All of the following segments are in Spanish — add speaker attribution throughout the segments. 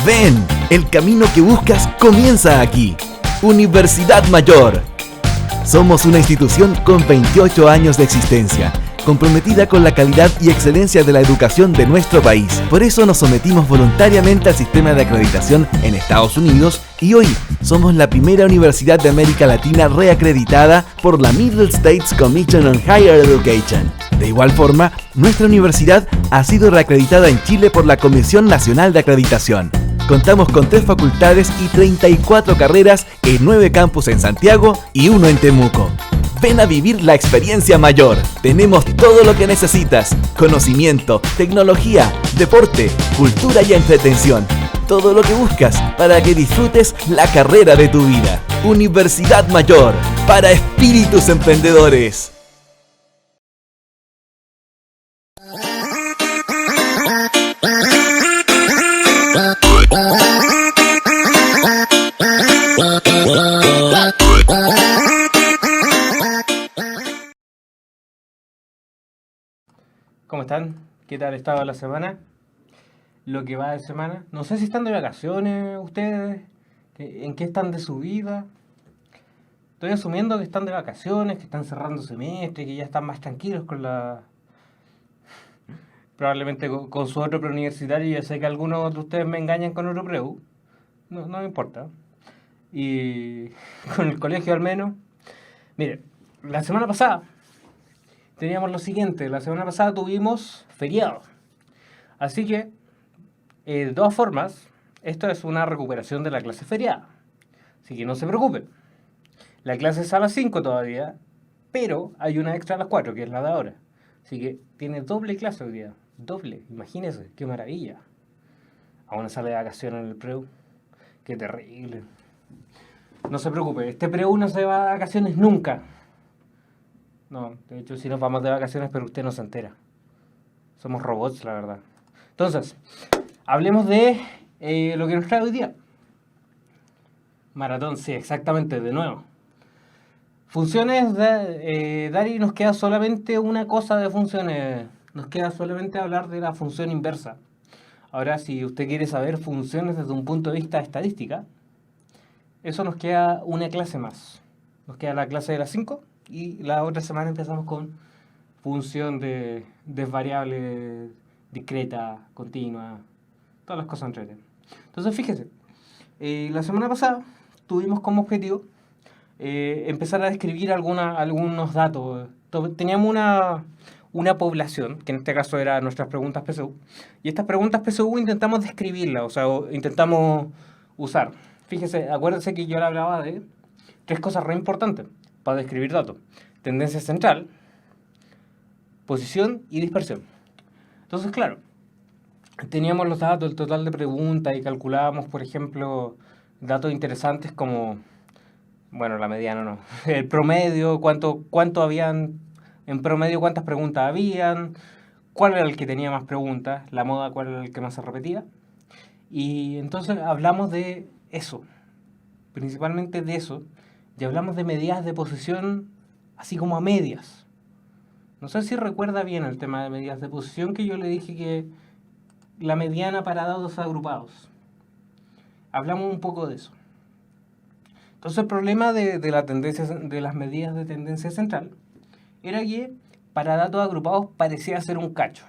Speaker 1: Ven, el camino que buscas comienza aquí. Universidad Mayor. Somos una institución con 28 años de existencia, comprometida con la calidad y excelencia de la educación de nuestro país. Por eso nos sometimos voluntariamente al sistema de acreditación en Estados Unidos y hoy somos la primera universidad de América Latina reacreditada por la Middle States Commission on Higher Education. De igual forma, nuestra universidad ha sido reacreditada en Chile por la Comisión Nacional de Acreditación. Contamos con 3 facultades y 34 carreras en 9 campus en Santiago y 1 en Temuco. Ven a vivir la experiencia mayor. Tenemos todo lo que necesitas: conocimiento, tecnología, deporte, cultura y entretención. Todo lo que buscas para que disfrutes la carrera de tu vida. Universidad Mayor, para espíritus emprendedores.
Speaker 2: ¿Cómo están? ¿Qué tal ha estado la semana? Lo que va de semana. No sé si están de vacaciones ustedes. ¿En qué están de su vida? Estoy asumiendo que están de vacaciones, que están cerrando semestre, que ya están más tranquilos con la... Probablemente con su otro preuniversitario. Yo sé que algunos de ustedes me engañan con otro preu. No me importa. Y con el colegio al menos. Mire, la semana pasada teníamos lo siguiente. La semana pasada tuvimos feriado. Así que, de todas formas, esto es una recuperación de la clase feriada. Así que no se preocupen. La clase es a las 5 todavía, pero hay una extra a las 4, que es la de ahora. Así que tiene doble clase hoy día. Doble, imagínense, qué maravilla. A una sala de vacaciones en el preu. Qué terrible. No se preocupe, este preu no se va de vacaciones nunca. No, de hecho sí nos vamos de vacaciones, pero usted no se entera. Somos robots, la verdad. Entonces, hablemos de lo que nos trae hoy día. Maratón, sí, exactamente, de nuevo. Funciones, Dari, nos queda solamente una cosa de funciones. Nos queda solamente hablar de la función inversa. Ahora, si usted quiere saber funciones desde un punto de vista estadística, eso nos queda una clase más. Nos queda la clase de las 5 y la otra semana empezamos con función de variable discreta, continua, todas las cosas entre ellas. Entonces, fíjese, la semana pasada tuvimos como objetivo empezar a describir algunos datos. Teníamos una población, que en este caso eran nuestras preguntas PSU, y estas preguntas PSU intentamos describirlas, o sea, intentamos usar. Fíjese, acuérdense que yo le hablaba de 3 cosas re importantes para describir datos: tendencia central, posición y dispersión. Entonces, claro, teníamos los datos, el total de preguntas, y calculábamos, por ejemplo, datos interesantes como, bueno, la mediana no, el promedio, cuánto habían, en promedio cuántas preguntas habían, cuál era el que tenía más preguntas, la moda cuál era el que más se repetía. Y entonces hablamos de eso, principalmente de eso, y hablamos de medidas de posición así como a medias. No sé si recuerda bien el tema de medidas de posición, que yo le dije que la mediana para datos agrupados. Hablamos un poco de eso. Entonces el problema de las medidas de tendencia central era que para datos agrupados parecía ser un cacho.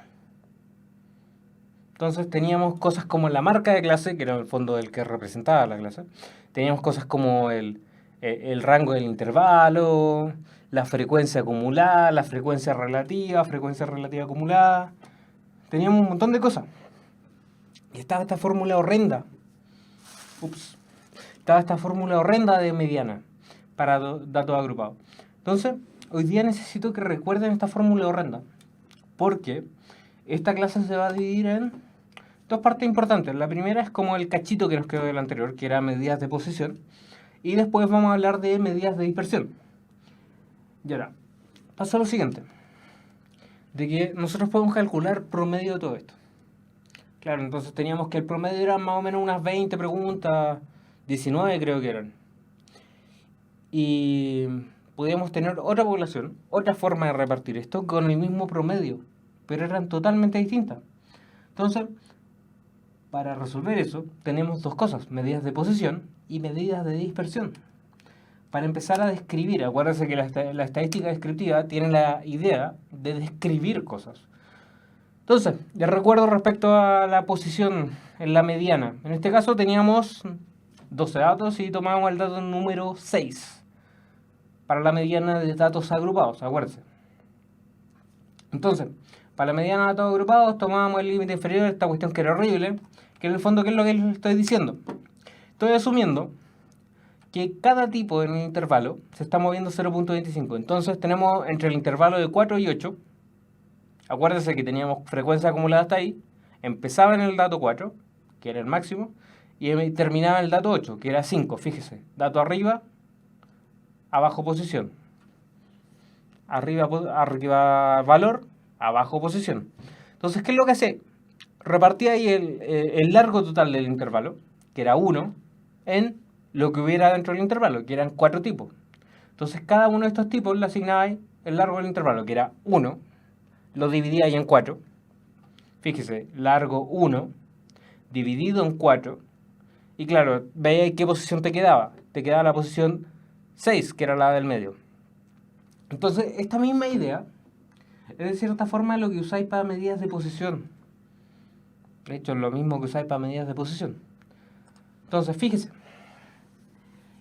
Speaker 2: Entonces teníamos cosas como la marca de clase, que era en el fondo el que representaba la clase. Teníamos cosas como el rango del intervalo, la frecuencia acumulada, la frecuencia relativa acumulada. Teníamos un montón de cosas. Y estaba esta fórmula horrenda. Estaba esta fórmula horrenda de mediana para datos agrupados. Entonces, hoy día necesito que recuerden esta fórmula horrenda, porque esta clase se va a dividir en 2 partes importantes. La primera es como el cachito que nos quedó del anterior, que era medidas de posición, y después vamos a hablar de medidas de dispersión. Y ahora, pasa lo siguiente, de que nosotros podemos calcular promedio de todo esto. Claro, entonces teníamos que el promedio era más o menos unas 20 preguntas, 19 creo que eran. Y podíamos tener otra población, otra forma de repartir esto con el mismo promedio, pero eran totalmente distintas. Entonces, Para resolver eso, tenemos dos cosas, medidas de posición y medidas de dispersión. Para empezar a describir, acuérdense que la estadística descriptiva tiene la idea de describir cosas. Entonces, les recuerdo respecto a la posición en la mediana. En este caso teníamos 12 datos y tomábamos el dato número 6 para la mediana de datos agrupados, acuérdense. Entonces, para la mediana de datos agrupados tomábamos el límite inferior, esta cuestión que era horrible, que en el fondo, ¿qué es lo que les estoy diciendo? Estoy asumiendo que cada tipo en el intervalo se está moviendo 0.25. Entonces tenemos entre el intervalo de 4 y 8, acuérdense que teníamos frecuencia acumulada hasta ahí, empezaba en el dato 4, que era el máximo, y terminaba en el dato 8, que era 5, fíjese, dato arriba, abajo posición, arriba valor, abajo posición. Entonces, ¿qué es lo que hace? Repartía ahí el largo total del intervalo, que era 1, en lo que hubiera dentro del intervalo, que eran 4 tipos. Entonces, cada uno de estos tipos le asignaba ahí el largo del intervalo, que era 1, lo dividía ahí en 4. Fíjese, largo 1, dividido en 4. Y claro, veía qué posición te quedaba. Te quedaba la posición 6, que era la del medio. Entonces, esta misma idea es de cierta forma lo que usáis para medidas de posición. De hecho, es lo mismo que usáis para medidas de posición. Entonces, fíjese.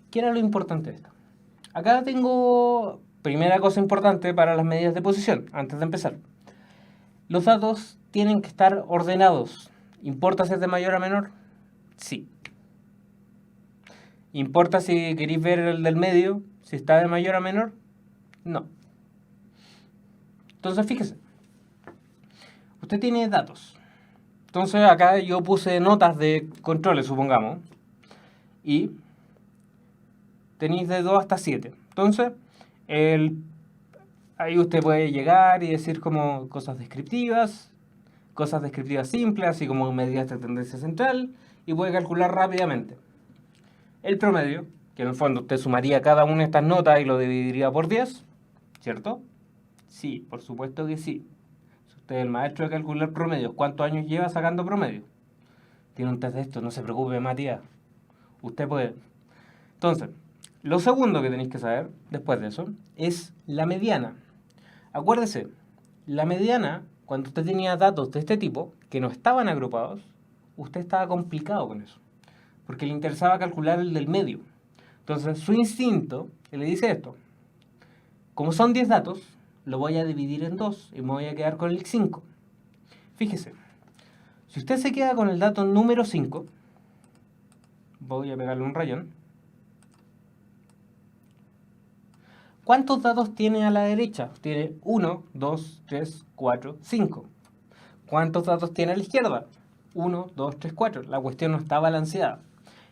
Speaker 2: ¿Qué era lo importante de esto? Acá tengo primera cosa importante para las medidas de posición, antes de empezar. Los datos tienen que estar ordenados. ¿Importa si es de mayor a menor? Sí. ¿Importa si queréis ver el del medio, si está de mayor a menor? No. Entonces, fíjese. Usted tiene datos. Entonces, acá yo puse notas de controles, supongamos. Y tenéis de 2 hasta 7. Entonces, ahí usted puede llegar y decir como cosas descriptivas simples, así como medidas de tendencia central, y puede calcular rápidamente. El promedio, que en el fondo usted sumaría cada una de estas notas y lo dividiría por 10, ¿cierto? Sí, por supuesto que sí. Si usted es el maestro de calcular promedios, ¿cuántos años lleva sacando promedio? Tiene un test de esto, no se preocupe, Matías. Usted puede. Entonces, lo segundo que tenéis que saber, después de eso, es la mediana. Acuérdese, la mediana, cuando usted tenía datos de este tipo, que no estaban agrupados, usted estaba complicado con eso. Porque le interesaba calcular el del medio. Entonces, su instinto le dice esto. Como son 10 datos, lo voy a dividir en 2 y me voy a quedar con el 5. Fíjese, si usted se queda con el dato número 5, voy a pegarle un rayón. ¿Cuántos datos tiene a la derecha? Tiene 1, 2, 3, 4, 5. ¿Cuántos datos tiene a la izquierda? 1, 2, 3, 4. La cuestión no está balanceada.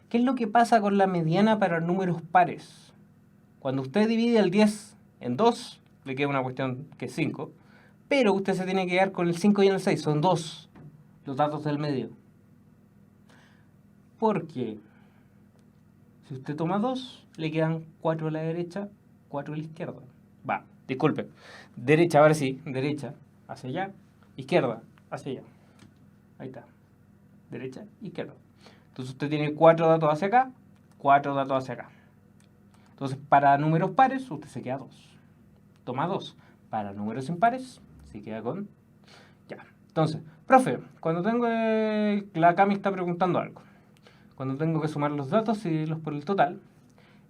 Speaker 2: ¿Qué es lo que pasa con la mediana para números pares? Cuando usted divide el 10 en 2, le queda una cuestión que es 5, pero usted se tiene que quedar con el 5 y el 6, son 2 los datos del medio. Porque si usted toma 2, le quedan 4 a la derecha, 4 a la izquierda. Disculpe. Derecha, ahora sí, derecha, hacia allá, izquierda, hacia allá. Ahí está. Derecha, izquierda. Entonces usted tiene 4 datos hacia acá, 4 datos hacia acá. Entonces, para números pares, usted se queda 2. Toma 2. Para números impares, se queda con... Ya. Entonces, profe, cuando tengo... La Cami está preguntando algo. Cuando tengo que sumar los datos y dividirlos por el total.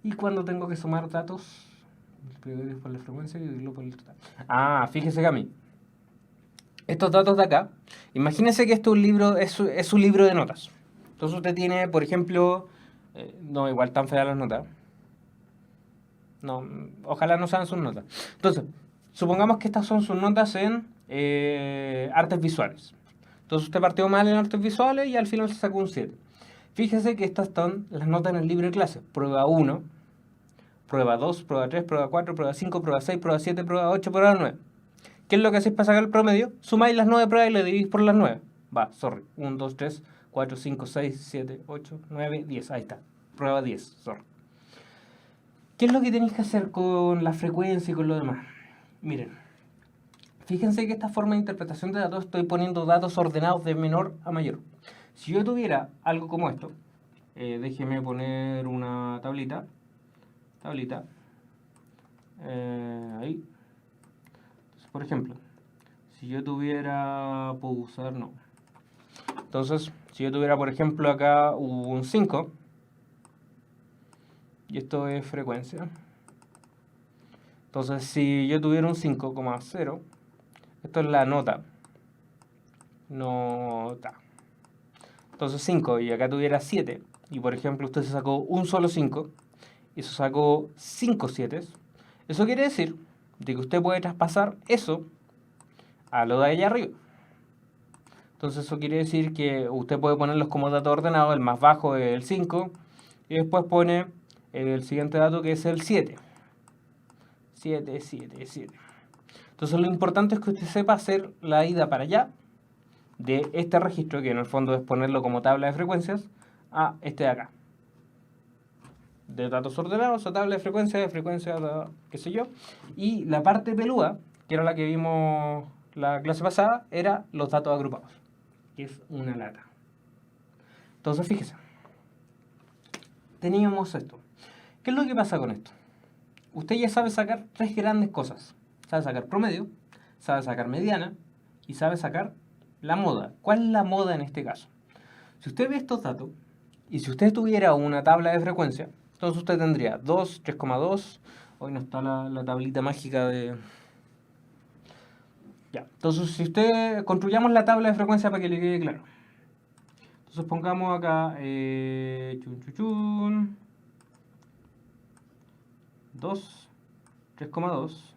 Speaker 2: Y cuando tengo que sumar datos... por la frecuencia y dividirlo por el total. Fíjese, Cami. Estos datos de acá, imagínese que esto es un libro, es un libro de notas. Entonces usted tiene, por ejemplo... no, igual tan feas las notas. No, ojalá no sean sus notas. Entonces, supongamos que estas son sus notas en artes visuales. Entonces usted partió mal en artes visuales y al final se sacó un 7. Fíjese que estas son las notas en el libro de clase. Prueba 1, prueba 2, prueba 3, prueba 4, prueba 5, prueba 6, prueba 7, prueba 8, prueba 9. ¿Qué es lo que hacéis para sacar el promedio? Sumáis las 9 pruebas y lo dividís por las 9. 1, 2, 3, 4, 5, 6, 7, 8, 9, 10. Ahí está. Prueba 10, ¿Qué es lo que tenéis que hacer con la frecuencia y con lo demás? Miren, fíjense que esta forma de interpretación de datos estoy poniendo datos ordenados de menor a mayor. Si yo tuviera algo como esto, déjeme poner una tablita, ahí. Entonces, por ejemplo, si yo tuviera, puedo usar, no. Entonces, si yo tuviera, por ejemplo, acá un 5, y esto es frecuencia. Entonces, si yo tuviera un 5,0, esto es la nota. Nota. Entonces 5, y acá tuviera 7, y por ejemplo usted se sacó un solo 5, y se sacó 5 7. Eso quiere decir de que usted puede traspasar eso a lo de allá arriba. Entonces eso quiere decir que usted puede ponerlos como datos ordenados, el más bajo es el 5, y después pone el siguiente dato que es el 7. 7, 7, 7. Entonces lo importante es que usted sepa hacer la ida para allá de este registro, que en el fondo es ponerlo como tabla de frecuencias, a este de acá. De datos ordenados a tabla de frecuencias, qué sé yo. Y la parte peluda, que era la que vimos la clase pasada, era los datos agrupados, que es una lata. Entonces, fíjese. Teníamos esto. ¿Qué es lo que pasa con esto? Usted ya sabe sacar tres grandes cosas. Sabe sacar promedio, sabe sacar mediana y sabe sacar la moda. ¿Cuál es la moda en este caso? Si usted ve estos datos, y si usted tuviera una tabla de frecuencia, entonces usted tendría 2, 3,2. Hoy no está la tablita mágica de... Ya, entonces si usted... Construyamos la tabla de frecuencia para que le quede claro. Entonces pongamos acá... 2, 3,2,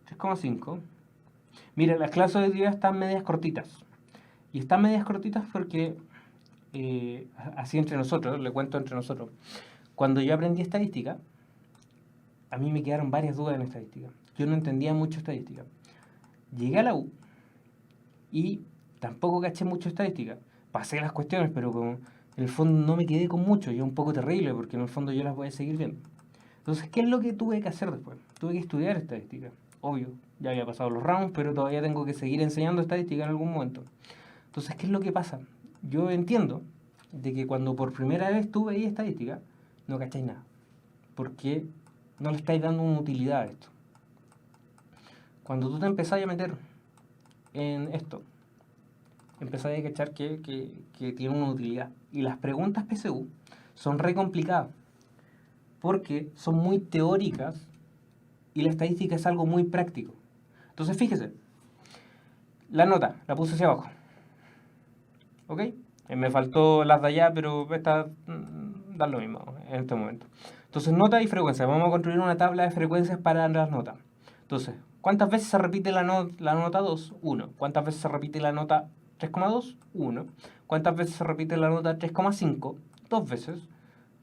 Speaker 2: 3,5. Mira, las clases de hoy día están medias cortitas. Y están medias cortitas porque, así entre nosotros, le cuento entre nosotros, cuando yo aprendí estadística, a mí me quedaron varias dudas en estadística. Yo no entendía mucho estadística. Llegué a la U y tampoco caché mucho estadística. Pasé las cuestiones, pero como en el fondo no me quedé con mucho. Y es un poco terrible porque en el fondo yo las voy a seguir viendo. Entonces, ¿qué es lo que tuve que hacer después? Tuve que estudiar estadística. Obvio, ya había pasado los rounds, pero todavía tengo que seguir enseñando estadística en algún momento. Entonces, ¿qué es lo que pasa? Yo entiendo de que cuando por primera vez tú veías estadística, no cacháis nada. Porque no le estáis dando una utilidad a esto. Cuando tú te empezás a meter en esto, empezás a cachar que tiene una utilidad. Y las preguntas PSU son re complicadas. Porque son muy teóricas y la estadística es algo muy práctico. Entonces, fíjese. La nota, la puse hacia abajo. ¿Ok? Me faltó las de allá, pero esta da lo mismo en este momento. Entonces, nota y frecuencia. Vamos a construir una tabla de frecuencias para las notas. Entonces, ¿cuántas veces se repite la nota 2? 1. ¿Cuántas veces se repite la nota 3,2? 1. ¿Cuántas veces se repite la nota 3,5? 2 veces.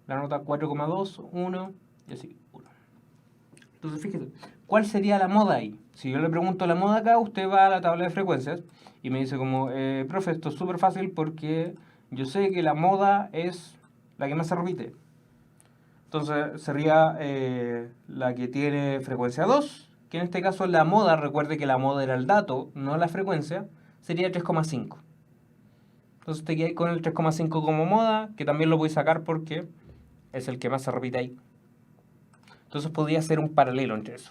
Speaker 2: La nota 4,2, 1, y así, 1. Entonces, fíjese, ¿cuál sería la moda ahí? Si yo le pregunto la moda acá, usted va a la tabla de frecuencias y me dice como, profe, esto es súper fácil porque yo sé que la moda es la que más se repite. Entonces, sería la que tiene frecuencia 2, que en este caso la moda, recuerde que la moda era el dato, no la frecuencia, sería 3,5. Entonces te quedas con el 3,5 como moda, que también lo voy a sacar porque es el que más se repite ahí. Entonces podría ser un paralelo entre eso.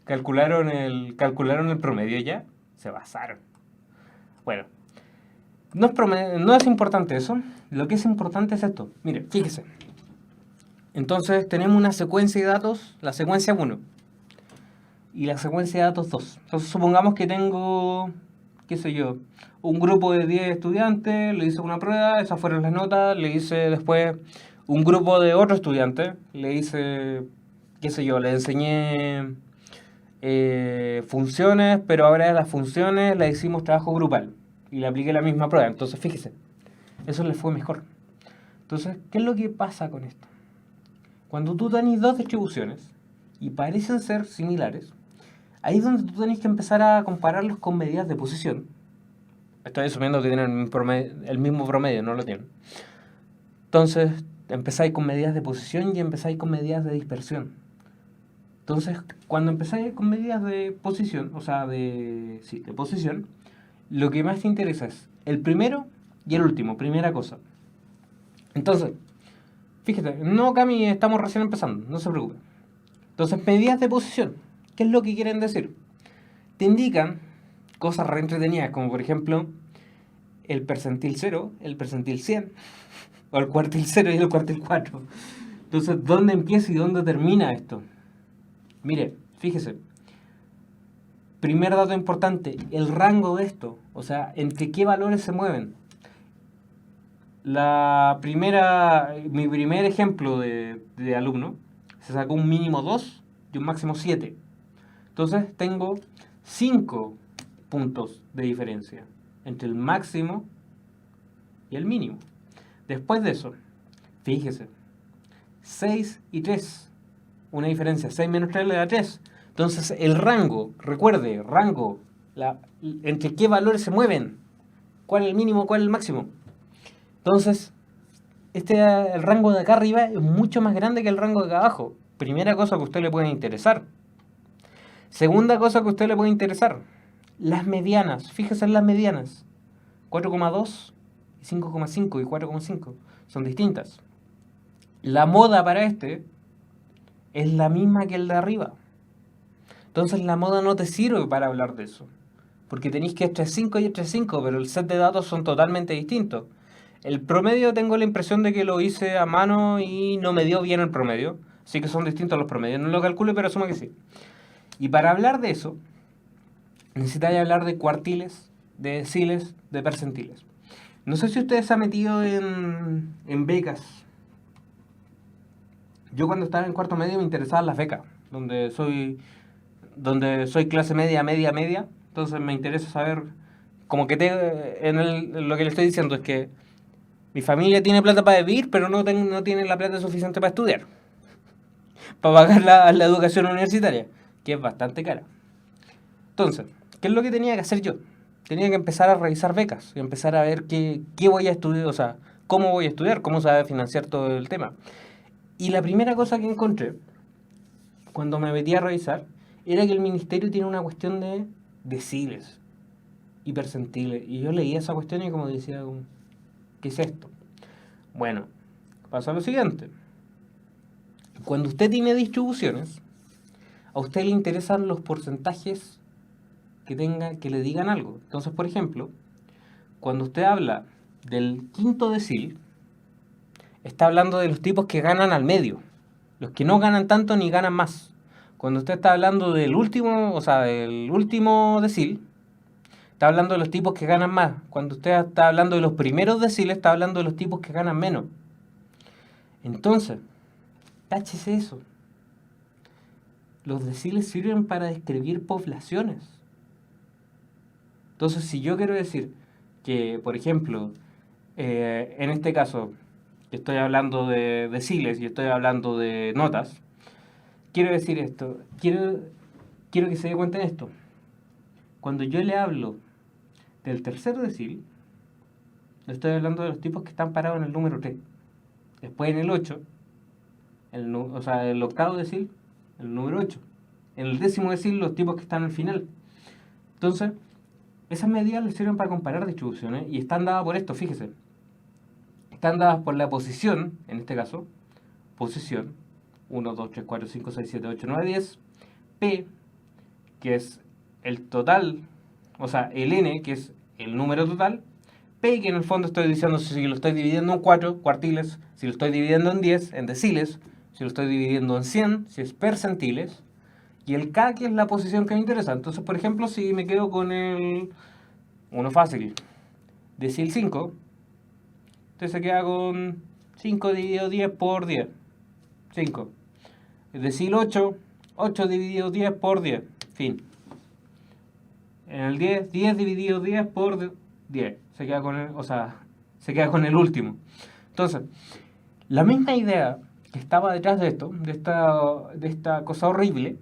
Speaker 2: calcularon el promedio ya, se basaron. Bueno, no es importante eso. Lo que es importante es esto. Mire, fíjese. Entonces tenemos una secuencia de datos, la secuencia 1 y la secuencia de datos 2. Entonces supongamos que tengo, qué sé yo, un grupo de 10 estudiantes, le hice una prueba, esas fueron las notas, le hice después un grupo de otros estudiantes, le hice, qué sé yo, le enseñé funciones, pero ahora de las funciones le hicimos trabajo grupal y le apliqué la misma prueba. Entonces, fíjese, eso le fue mejor. Entonces, ¿qué es lo que pasa con esto? Cuando tú tenés dos distribuciones y parecen ser similares, ahí es donde tú tenés que empezar a compararlos con medidas de posición. Estoy asumiendo que tienen el mismo promedio, no lo tienen. Entonces, empezáis con medidas de posición y empezáis con medidas de dispersión. Entonces, cuando empezáis con medidas de posición, o sea, de posición, lo que más te interesa es el primero y el último, primera cosa. Entonces, fíjate, no, Cami, estamos recién empezando, no se preocupen. Entonces, medidas de posición, ¿qué es lo que quieren decir? Te indican cosas re entretenidas, como por ejemplo el percentil 0, el percentil 100, o el cuartil 0 y el cuartil 4. Entonces, ¿dónde empieza y dónde termina esto? Mire, fíjese. Primer dato importante, el rango de esto, o sea, entre qué valores se mueven. Mi primer ejemplo de alumno se sacó un mínimo 2 y un máximo 7. Entonces tengo 5 puntos de diferencia entre el máximo y el mínimo. Después de eso, fíjese, 6 y 3, una diferencia, 6 menos 3 le da 3. Entonces el rango, recuerde, rango, entre qué valores se mueven, cuál es el mínimo, cuál es el máximo. Entonces, el rango de acá arriba es mucho más grande que el rango de acá abajo. Primera cosa que a usted le puede interesar. Segunda cosa que a usted le puede interesar, las medianas. Fíjese en las medianas. 4,2, 5,5 y 4,5 son distintas. La moda para este es la misma que el de arriba. Entonces la moda no te sirve para hablar de eso. Porque tenéis que entre 5 y entre 5, pero el set de datos son totalmente distintos. El promedio tengo la impresión de que lo hice a mano y no me dio bien el promedio. Así que son distintos los promedios. No lo calculo, pero asumo que sí. Y para hablar de eso, necesitáis hablar de cuartiles, de deciles, de percentiles. No sé si ustedes se han metido en becas. Yo cuando estaba en cuarto medio me interesaban las becas, donde soy clase media, media, media. Entonces me interesa saber, como que lo que le estoy diciendo es que mi familia tiene plata para vivir, pero no tiene la plata suficiente para estudiar, para pagar la educación universitaria, que es bastante cara. Entonces, ¿qué es lo que tenía que hacer yo? Tenía que empezar a revisar becas y empezar a ver qué voy a estudiar, o sea, cómo voy a estudiar, cómo se va a financiar todo el tema. Y la primera cosa que encontré, cuando me metí a revisar, era que el ministerio tiene una cuestión de deciles y percentiles. Y yo leía esa cuestión y como decía, ¿qué es esto? Bueno, pasa lo siguiente. Cuando usted tiene distribuciones, a usted le interesan los porcentajes que le digan algo. Entonces, por ejemplo, cuando usted habla del quinto decil, está hablando de los tipos que ganan al medio, los que no ganan tanto ni ganan más. Cuando usted está hablando del último, o sea, del último decil, está hablando de los tipos que ganan más. Cuando usted está hablando de los primeros deciles, está hablando de los tipos que ganan menos. Entonces, táchese eso. Los deciles sirven para describir poblaciones. Entonces, si yo quiero decir que, por ejemplo, en este caso, estoy hablando de deciles y estoy hablando de notas, quiero decir esto, quiero que se dé cuenta en esto. Cuando yo le hablo del tercer decil, le estoy hablando de los tipos que están parados en el número 3. Después en el 8, el octavo decil, el número 8. En el décimo decil, los tipos que están al final. Entonces, esas medidas les sirven para comparar distribuciones y están dadas por esto, fíjese. Están dadas por la posición, en este caso, posición, 1, 2, 3, 4, 5, 6, 7, 8, 9, 10. P, que es el total, o sea, el N, que es el número total. P, que en el fondo estoy diciendo si lo estoy dividiendo en 4 cuartiles, si lo estoy dividiendo en 10, en deciles, si lo estoy dividiendo en 100, si es percentiles. Y el K, que es la posición que me interesa. Entonces, por ejemplo, si me quedo con uno fácil, decil 5, entonces se queda con 5 dividido 10 por 10. 5. Decil 8, 8 dividido 10 por 10. Fin. En el 10, 10 dividido 10 por 10. Se queda con el último. Entonces, la misma idea que estaba detrás de esto, de esta cosa horrible,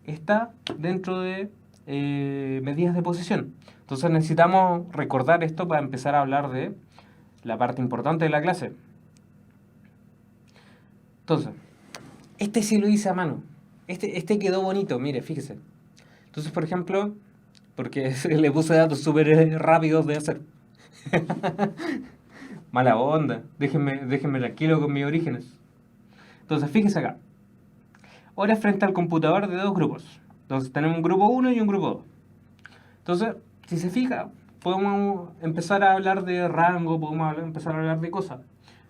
Speaker 2: está dentro de medidas de posición. Entonces necesitamos recordar esto para empezar a hablar de la parte importante de la clase. Entonces, sí lo hice a mano. Este quedó bonito, mire, fíjese. Entonces, por ejemplo, porque le puse datos súper rápidos de hacer. Mala onda, déjenme tranquilo con mis orígenes. Entonces, fíjese acá. Ahora frente al computador de dos grupos. Entonces, tenemos un grupo 1 y un grupo 2. Entonces, si se fija, podemos empezar a hablar de rango, podemos empezar a hablar de cosas.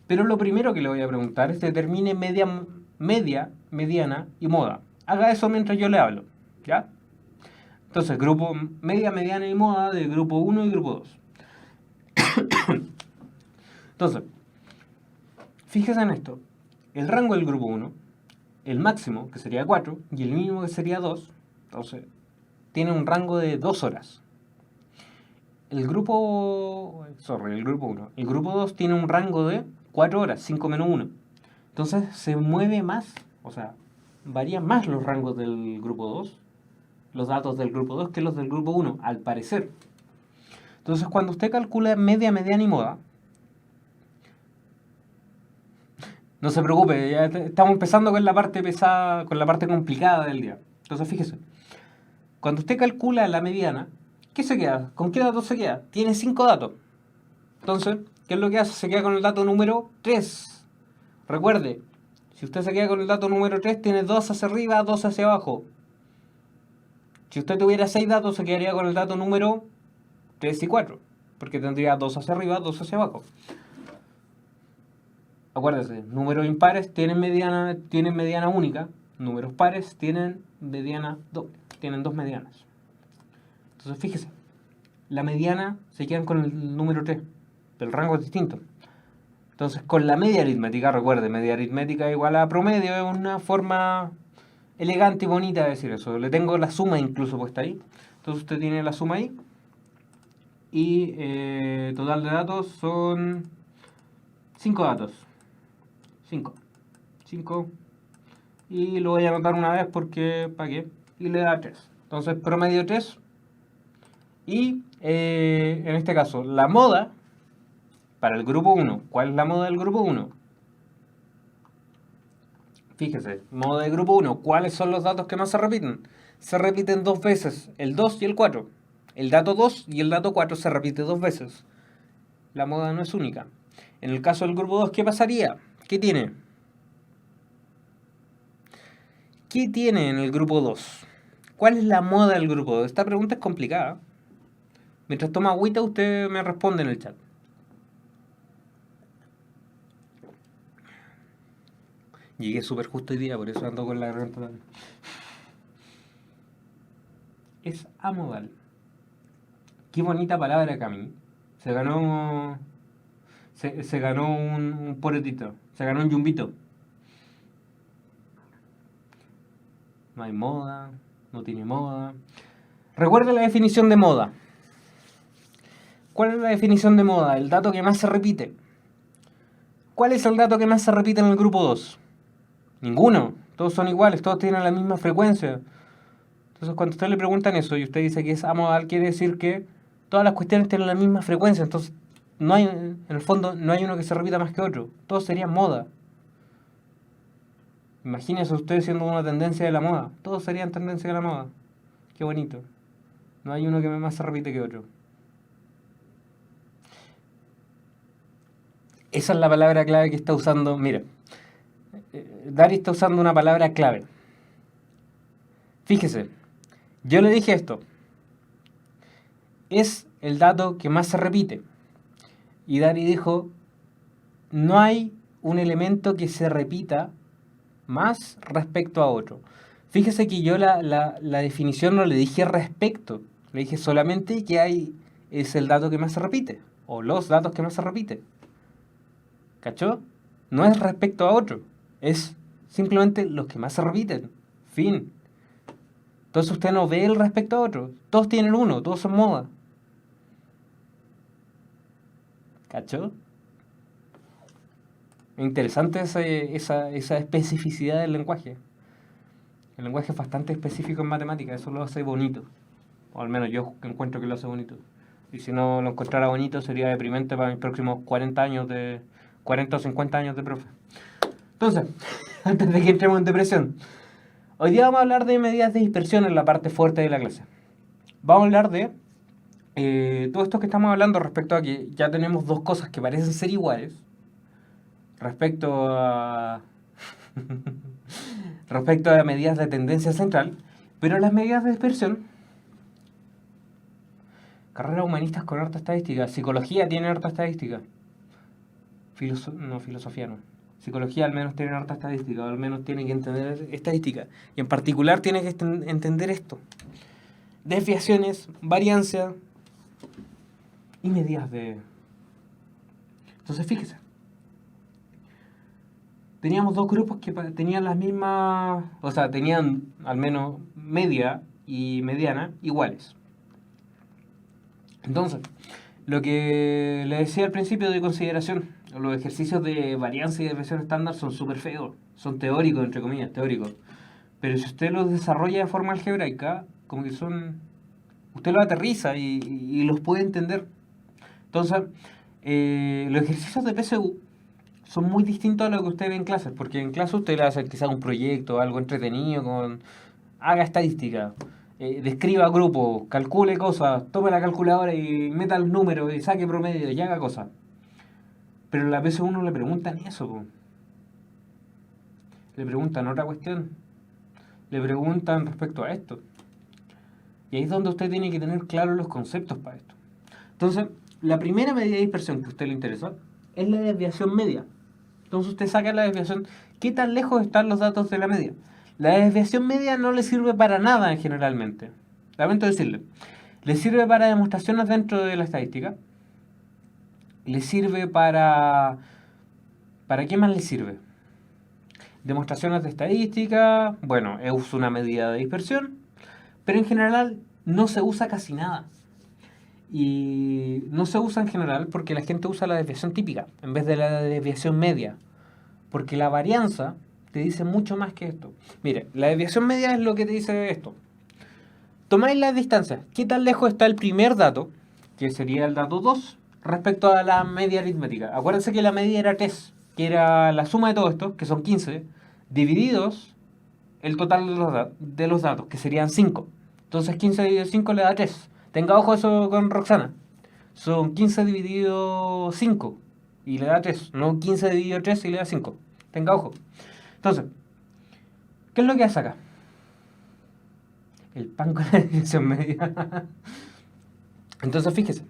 Speaker 2: Pero lo primero que le voy a preguntar es determine media, mediana y moda. Haga eso mientras yo le hablo, ¿ya? Entonces, grupo media, mediana y moda de grupo 1 y grupo 2. Entonces, fíjese en esto. El rango del grupo 1, el máximo, que sería 4, y el mínimo, que sería 2, entonces, tiene un rango de 2 horas. El grupo 1. El grupo 2 tiene un rango de 4 horas, 5 menos 1. Entonces, se mueve más, o sea, varían más los rangos del grupo 2, los datos del grupo 2 que los del grupo 1, al parecer. Entonces, cuando usted calcula media, mediana y moda, no se preocupe, ya estamos empezando con la parte pesada, con la parte complicada del día. Entonces, fíjese, cuando usted calcula la mediana, ¿qué se queda? ¿Con qué datos se queda? Tiene 5 datos. Entonces, ¿qué es lo que hace? Se queda con el dato número 3. Recuerde, si usted se queda con el dato número 3, tiene 2 hacia arriba, 2 hacia abajo. Si usted tuviera 6 datos, se quedaría con el dato número 3 y 4, porque tendría 2 hacia arriba, 2 hacia abajo. Acuérdese, números impares tienen mediana única, números pares tienen mediana doble, tienen 2 medianas. Entonces fíjese, la mediana se quedan con el número 3, pero el rango es distinto. Entonces con la media aritmética, recuerde, media aritmética igual a promedio, es una forma elegante y bonita de decir eso. Le tengo la suma incluso puesta ahí. Entonces usted tiene la suma ahí. Y total de datos son 5 datos. 5. Y lo voy a anotar una vez porque, ¿para qué? Y le da 3. Entonces promedio 3. Y en este caso, la moda para el grupo 1. ¿Cuál es la moda del grupo 1? Fíjese, moda de grupo 1. ¿Cuáles son los datos que más se repiten? Se repiten 2 veces, el 2 y el 4. El dato 2 y el dato 4 se repite 2 veces. La moda no es única. En el caso del grupo 2, ¿qué pasaría? ¿Qué tiene? ¿Qué tiene en el grupo 2? ¿Cuál es la moda del grupo 2? Esta pregunta es complicada. Mientras toma agüita, usted me responde en el chat. Llegué súper justo hoy día, por eso ando con la garganta. Es amodal. Qué bonita palabra, Cami. Se ganó un poretito. Se ganó un yumbito. No hay moda. No tiene moda. Recuerda la definición de moda. ¿Cuál es la definición de moda? El dato que más se repite. ¿Cuál es el dato que más se repite en el grupo 2? Ninguno. Todos son iguales. Todos tienen la misma frecuencia. Entonces, cuando usted le preguntan eso y usted dice que es amodal, quiere decir que todas las cuestiones tienen la misma frecuencia. Entonces, no hay, en el fondo, no hay uno que se repita más que otro. Todos serían moda. Imagínese usted siendo una tendencia de la moda. Todos serían tendencia de la moda. Qué bonito. No hay uno que más se repite que otro. Esa es la palabra clave que está usando. Mira, Dari está usando una palabra clave. Fíjese, yo le dije esto. Es el dato que más se repite. Y Dari dijo, no hay un elemento que se repita más respecto a otro. Fíjese que yo la definición no le dije respecto. Le dije solamente que es el dato que más se repite. O los datos que más se repiten. ¿Cachó? No es respecto a otro. Es simplemente los que más se repiten. Fin. Entonces usted no ve el respecto a otro. Todos tienen uno, todos son moda. ¿Cachó? Es interesante esa especificidad del lenguaje. El lenguaje es bastante específico en matemáticas, eso lo hace bonito. O al menos yo encuentro que lo hace bonito. Y si no lo encontrara bonito sería deprimente para mis próximos 40 o 50 años de profe. Entonces, antes de que entremos en depresión, hoy día vamos a hablar de medidas de dispersión en la parte fuerte de la clase. vamos a hablar de todo esto que estamos hablando respecto a que ya tenemos dos cosas que parecen ser iguales respecto a respecto a medidas de tendencia central, pero las medidas de dispersión, carreras humanistas con harta estadística, psicología tiene harta estadística, filosofía no. Psicología al menos tiene harta estadística, o al menos tiene que entender estadística. Y en particular tiene que entender esto. Desviaciones, variancia y medidas de... Entonces fíjese. Teníamos dos grupos que tenían las mismas... O sea, tenían al menos media y mediana iguales. Entonces, lo que le decía al principio de consideración, los ejercicios de varianza y desviación estándar son súper feos, son teóricos, entre comillas, teóricos. Pero si usted los desarrolla de forma algebraica, como que son... Usted los aterriza y los puede entender. Entonces, los ejercicios de PSU son muy distintos a lo que usted ve en clases, porque en clase usted le va a hacer quizás un proyecto, algo entretenido, haga estadística. Describa grupos, calcule cosas, tome la calculadora y meta los números y saque promedio y haga cosas. Pero en la PSU no le preguntan eso, po. Le preguntan otra cuestión. Le preguntan respecto a esto. Y ahí es donde usted tiene que tener claros los conceptos para esto. Entonces, la primera medida de dispersión que a usted le interesa es la desviación media. Entonces usted saca la desviación. ¿Qué tan lejos están los datos de la media? La desviación media no le sirve para nada generalmente. Lamento decirle. Le sirve para demostraciones dentro de la estadística. Le sirve para... ¿Para qué más le sirve? Demostraciones de estadística. Bueno, es una medida de dispersión. Pero en general no se usa casi nada. Y no se usa en general porque la gente usa la desviación típica en vez de la desviación media. Porque la varianza te dice mucho más que esto. Mire, la desviación media es lo que te dice esto. Tomáis las distancias. ¿Qué tan lejos está el primer dato? Que sería el dato 2 respecto a la media aritmética. Acuérdense que la media era 3, que era la suma de todo esto, que son 15, divididos el total de los datos, que serían 5. Entonces 15 dividido 5 le da 3. Tenga ojo eso con Roxana. Son 15 dividido 5 y le da 3. No 15 dividido 3 y le da 5. Tenga ojo. Entonces, ¿qué es lo que hace acá? El pan con la dirección media. Entonces, fíjese.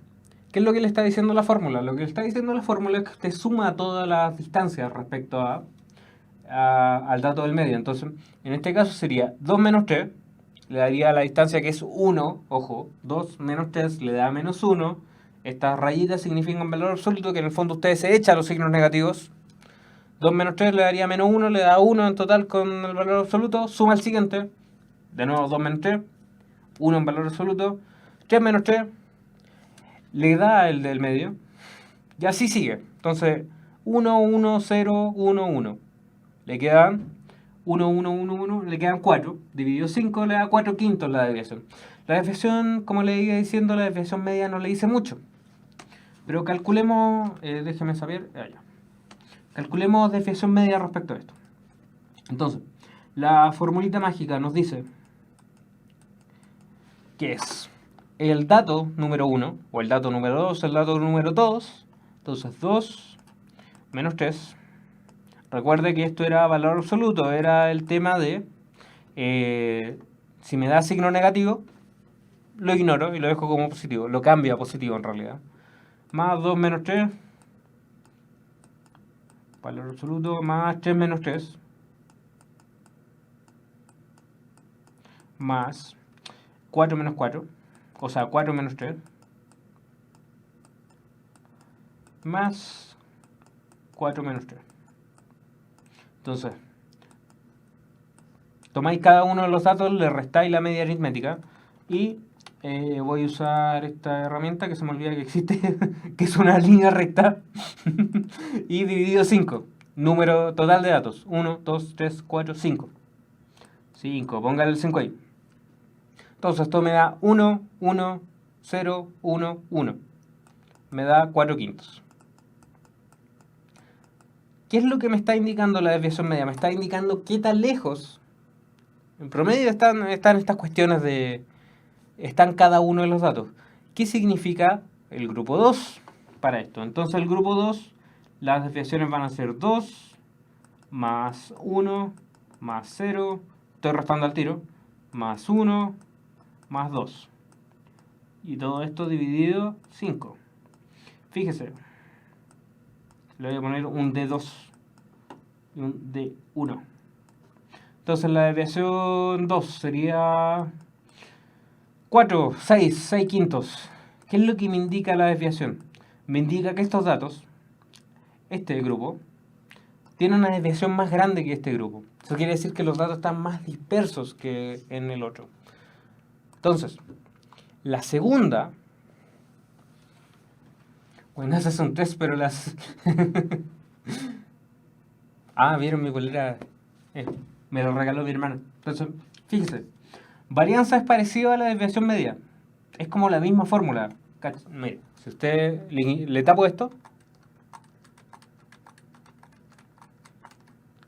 Speaker 2: ¿Qué es lo que le está diciendo la fórmula? Lo que le está diciendo la fórmula es que usted suma todas las distancias respecto al dato del medio. Entonces, en este caso sería 2 menos 3. Le daría la distancia que es 1. Ojo, 2 menos 3 le da menos 1. Estas rayitas significan valor absoluto, que en el fondo ustedes se echan los signos negativos. 2 menos 3 le daría menos 1, le da 1 en total con el valor absoluto. Suma el siguiente. De nuevo 2 menos 3. 1 en valor absoluto. 3 menos 3. Le da el del medio. Y así sigue. Entonces, 1, 1, 0, 1, 1. Le quedan 1, 1, 1, 1. Le quedan 4. Dividido 5 le da 4 quintos la desviación. La desviación, como le iba diciendo, la desviación media no le dice mucho. Pero calculemos, déjeme saber, allá. Calculemos desviación media respecto a esto. Entonces, la formulita mágica nos dice que es el dato número 1, o el dato número 2, el dato número 2. Entonces, 2 menos 3. Recuerde que esto era valor absoluto, era el tema de si me da signo negativo, lo ignoro y lo dejo como positivo, lo cambio a positivo en realidad. Más 2 menos 3, valor absoluto, más 3 menos 3, más 4 menos 4, o sea, 4 menos 3, más 4 menos 3. Entonces, tomáis cada uno de los datos, le restáis la media aritmética y voy a usar esta herramienta que se me olvida que existe, que es una línea recta, y dividido 5. Número total de datos. 1, 2, 3, 4, 5. 5, póngale el 5 ahí. Entonces esto me da 1, 1, 0, 1, 1. Me da 4 quintos. ¿Qué es lo que me está indicando la desviación media? Me está indicando qué tan lejos. En promedio están estas cuestiones de están cada uno de los datos. ¿Qué significa el grupo 2 para esto? Entonces el grupo 2, las desviaciones van a ser 2 más 1 más 0, estoy restando al tiro, más 1 más 2. Y todo esto dividido 5. Fíjese, le voy a poner un D2 y un D1. Entonces la desviación 2 sería 4, 6 quintos. ¿Qué es lo que me indica la desviación? Me indica que estos datos, este grupo, tiene una desviación más grande que este grupo. Eso quiere decir que los datos están más dispersos que en el otro. Entonces, la segunda... Bueno, esas son 3, pero las... vieron mi polera. Me lo regaló mi hermano. Entonces, fíjese. Varianza es parecido a la desviación media. Es como la misma fórmula. Mire, si usted le tapo esto,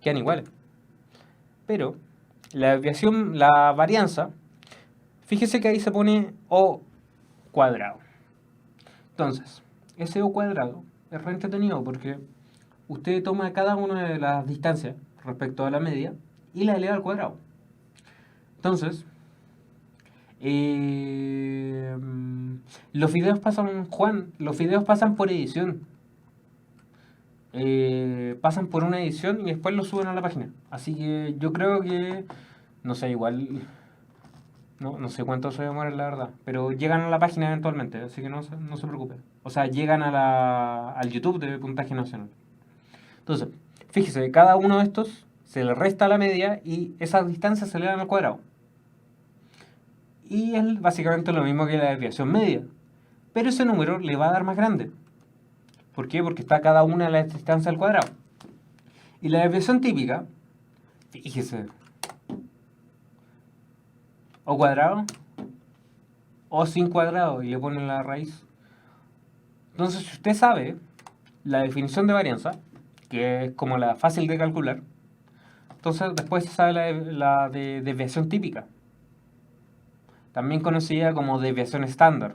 Speaker 2: quedan iguales. Pero la desviación, la varianza, fíjese que ahí se pone O cuadrado. Entonces, ese O cuadrado es re entretenido porque usted toma cada una de las distancias respecto a la media y la eleva al cuadrado. Entonces, los videos pasan, Juan, los videos pasan por edición. Pasan por una edición y después lo suben a la página. Así que yo creo que, no sé, igual, no sé cuánto se demora la verdad, pero llegan a la página eventualmente, así que no se preocupe. O sea, llegan al YouTube de Puntaje Nacional. Entonces, fíjese, cada uno de estos se le resta la media y esas distancias se le dan al cuadrado. Y es básicamente lo mismo que la desviación media. Pero ese número le va a dar más grande. ¿Por qué? Porque está cada una de las distancias al cuadrado. Y la desviación típica, fíjese, O cuadrado, O sin cuadrado, y le ponen la raíz. Entonces, si usted sabe la definición de varianza, que es como la fácil de calcular, entonces después se sabe la de desviación típica, también conocida como desviación estándar,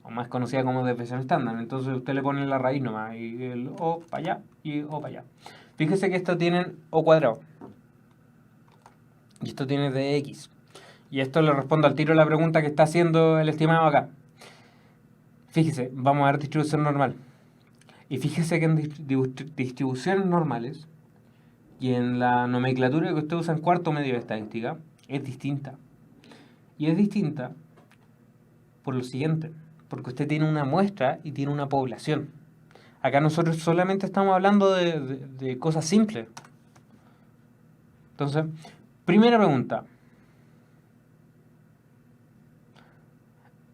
Speaker 2: o más conocida como desviación estándar. Entonces usted le pone la raíz nomás, y el O para allá y O para allá. Fíjese que estos tienen O cuadrado, y esto tiene dx. Y esto le respondo al tiro la pregunta que está haciendo el estimado acá. Fíjese, vamos a ver distribución normal. Y fíjese que en distribuciones normales y en la nomenclatura que usted usa en cuarto medio de estadística es distinta. Y es distinta por lo siguiente, porque usted tiene una muestra y tiene una población. Acá nosotros solamente estamos hablando de cosas simples. Entonces, primera pregunta.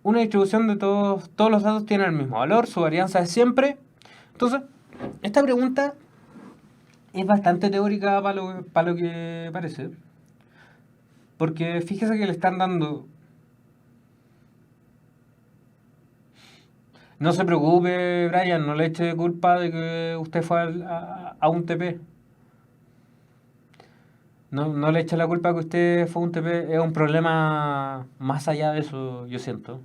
Speaker 2: Una distribución de todos los datos tiene el mismo valor, su varianza es siempre. Entonces, esta pregunta es bastante teórica para lo que parece. Porque fíjese que le están dando... No se preocupe, Brian, no le eche culpa de que usted fue a un TP. No le eche la culpa que usted fue a un TP, es un problema más allá de eso, yo siento.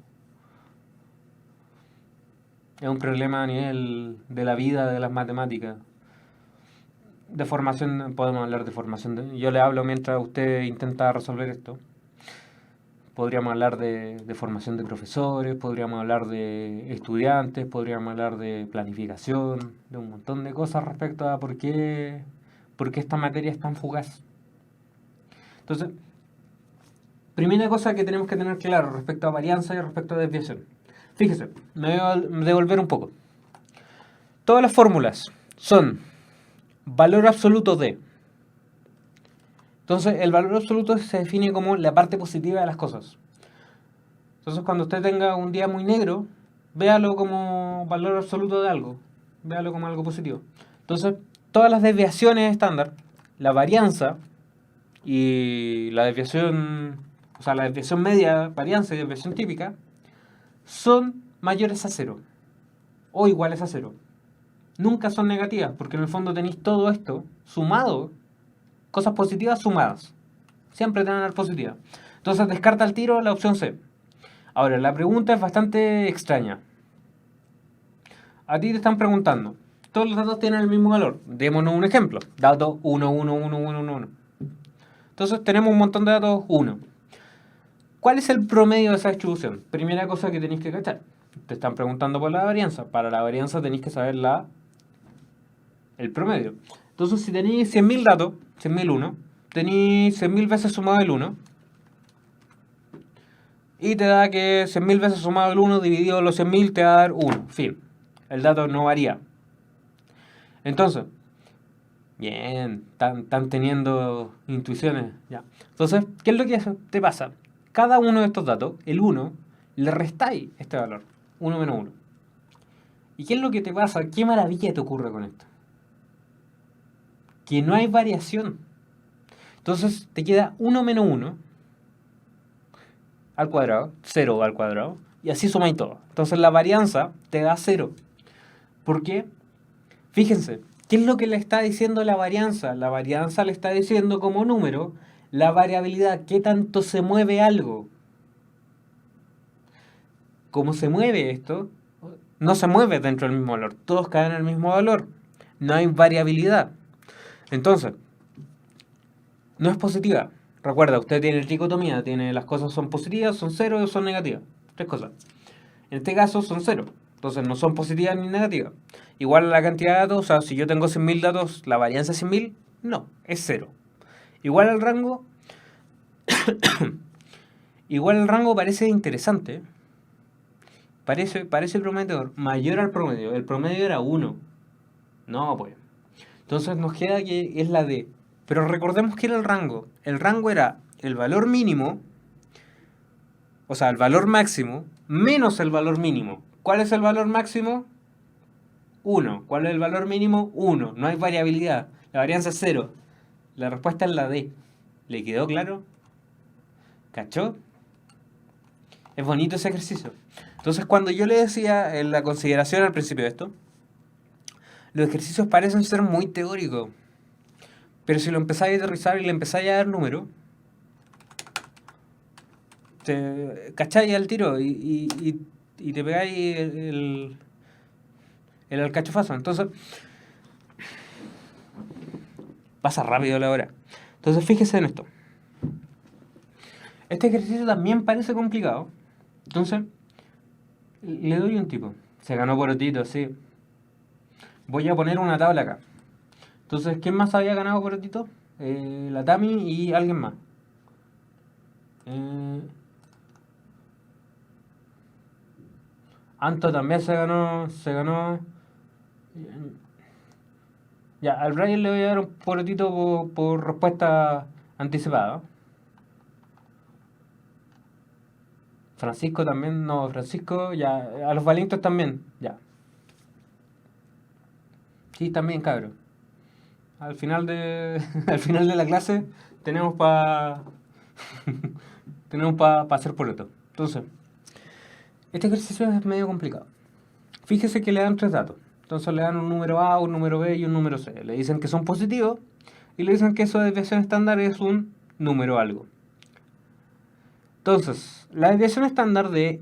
Speaker 2: Es un problema a nivel de la vida, de las matemáticas. De formación, podemos hablar de formación. Yo le hablo mientras usted intenta resolver esto. Podríamos hablar de formación de profesores, podríamos hablar de estudiantes, podríamos hablar de planificación, de un montón de cosas respecto a por qué esta materia es tan fugaz. Entonces, primera cosa que tenemos que tener claro respecto a varianza y respecto a desviación. Fíjese, me voy a devolver un poco. Todas las fórmulas son valor absoluto de. Entonces, el valor absoluto se define como la parte positiva de las cosas. Entonces, cuando usted tenga un día muy negro, véalo como valor absoluto de algo. Véalo como algo positivo. Entonces, todas las desviaciones estándar, la varianza y la desviación, o sea, la desviación media, varianza y desviación típica, son mayores a 0 o iguales a 0. Nunca son negativas, porque en el fondo tenéis todo esto sumado, cosas positivas sumadas. Siempre te van a dar positivas. Entonces descarta al tiro la opción C. Ahora, la pregunta es bastante extraña. A ti te están preguntando, todos los datos tienen el mismo valor. Démonos un ejemplo. Dato 1, 1, 1, 1, 1, 1. Entonces tenemos un montón de datos 1. ¿Cuál es el promedio de esa distribución? Primera cosa que tenéis que cachar. Te están preguntando por la varianza. Para la varianza tenéis que saber el promedio. Entonces, si tenéis 100.000 datos, 100.001, tenéis 100.000 veces sumado el 1. Y te da que 100.000 veces sumado el 1 dividido los 100.000 te va a dar 1. Fin. El dato no varía. Entonces, bien, están teniendo intuiciones. Ya. Entonces, ¿qué es lo que te pasa? Cada uno de estos datos, el 1, le restáis este valor. 1 menos 1. ¿Y qué es lo que te pasa? ¿Qué maravilla te ocurre con esto? Que no hay variación. Entonces te queda 1 menos 1 al cuadrado, 0 al cuadrado, y así sumáis todo. Entonces la varianza te da 0. ¿Por qué? Fíjense, ¿qué es lo que le está diciendo la varianza? La varianza le está diciendo como número la variabilidad, qué tanto se mueve algo. ¿Cómo se mueve esto? No se mueve dentro del mismo valor, todos caen en el mismo valor. No hay variabilidad. Entonces, no es positiva. Recuerda, usted tiene dicotomía, tiene las cosas son positivas, son cero o son negativas. Tres cosas. En este caso son cero. Entonces no son positivas ni negativas. Igual a la cantidad de datos, o sea, si yo tengo 100.000 datos, ¿la varianza es 100.000? No, es cero. Igual al rango, igual el rango parece interesante. Parece prometedor. Mayor al promedio. El promedio era 1. No, pues. Entonces nos queda que es la D. Pero recordemos que era el rango. El rango era el valor mínimo, o sea, el valor máximo, menos el valor mínimo. ¿Cuál es el valor máximo? 1. ¿Cuál es el valor mínimo? 1. No hay variabilidad. La varianza es 0. La respuesta es la D. ¿Le quedó claro? ¿Cachó? Es bonito ese ejercicio. Entonces, cuando yo le decía en la consideración al principio de esto, los ejercicios parecen ser muy teóricos. Pero si lo empezáis a aterrizar y le empezáis a dar números, te cacháis al tiro y te pegáis el alcachofazo. Entonces, pasa rápido la hora. Entonces, fíjese en esto. Este ejercicio también parece complicado. Entonces, le doy un tipo. Se ganó por otito, sí. Voy a poner una tabla acá. Entonces, ¿quién más había ganado por otito? La Tami y alguien más. Anto también se ganó. Ya, al Brian le voy a dar un porotito por respuesta anticipada. Francisco también, no, Francisco, ya, a los valientes también, ya. Sí, también, cabrón. Al final de, al final de la clase tenemos tenemos para hacer poroto. Entonces, este ejercicio es medio complicado. Fíjese que le dan tres datos. Entonces le dan un número A, un número B y un número C. Le dicen que son positivos y le dicen que eso de desviación estándar es un número algo. Entonces, la desviación estándar de...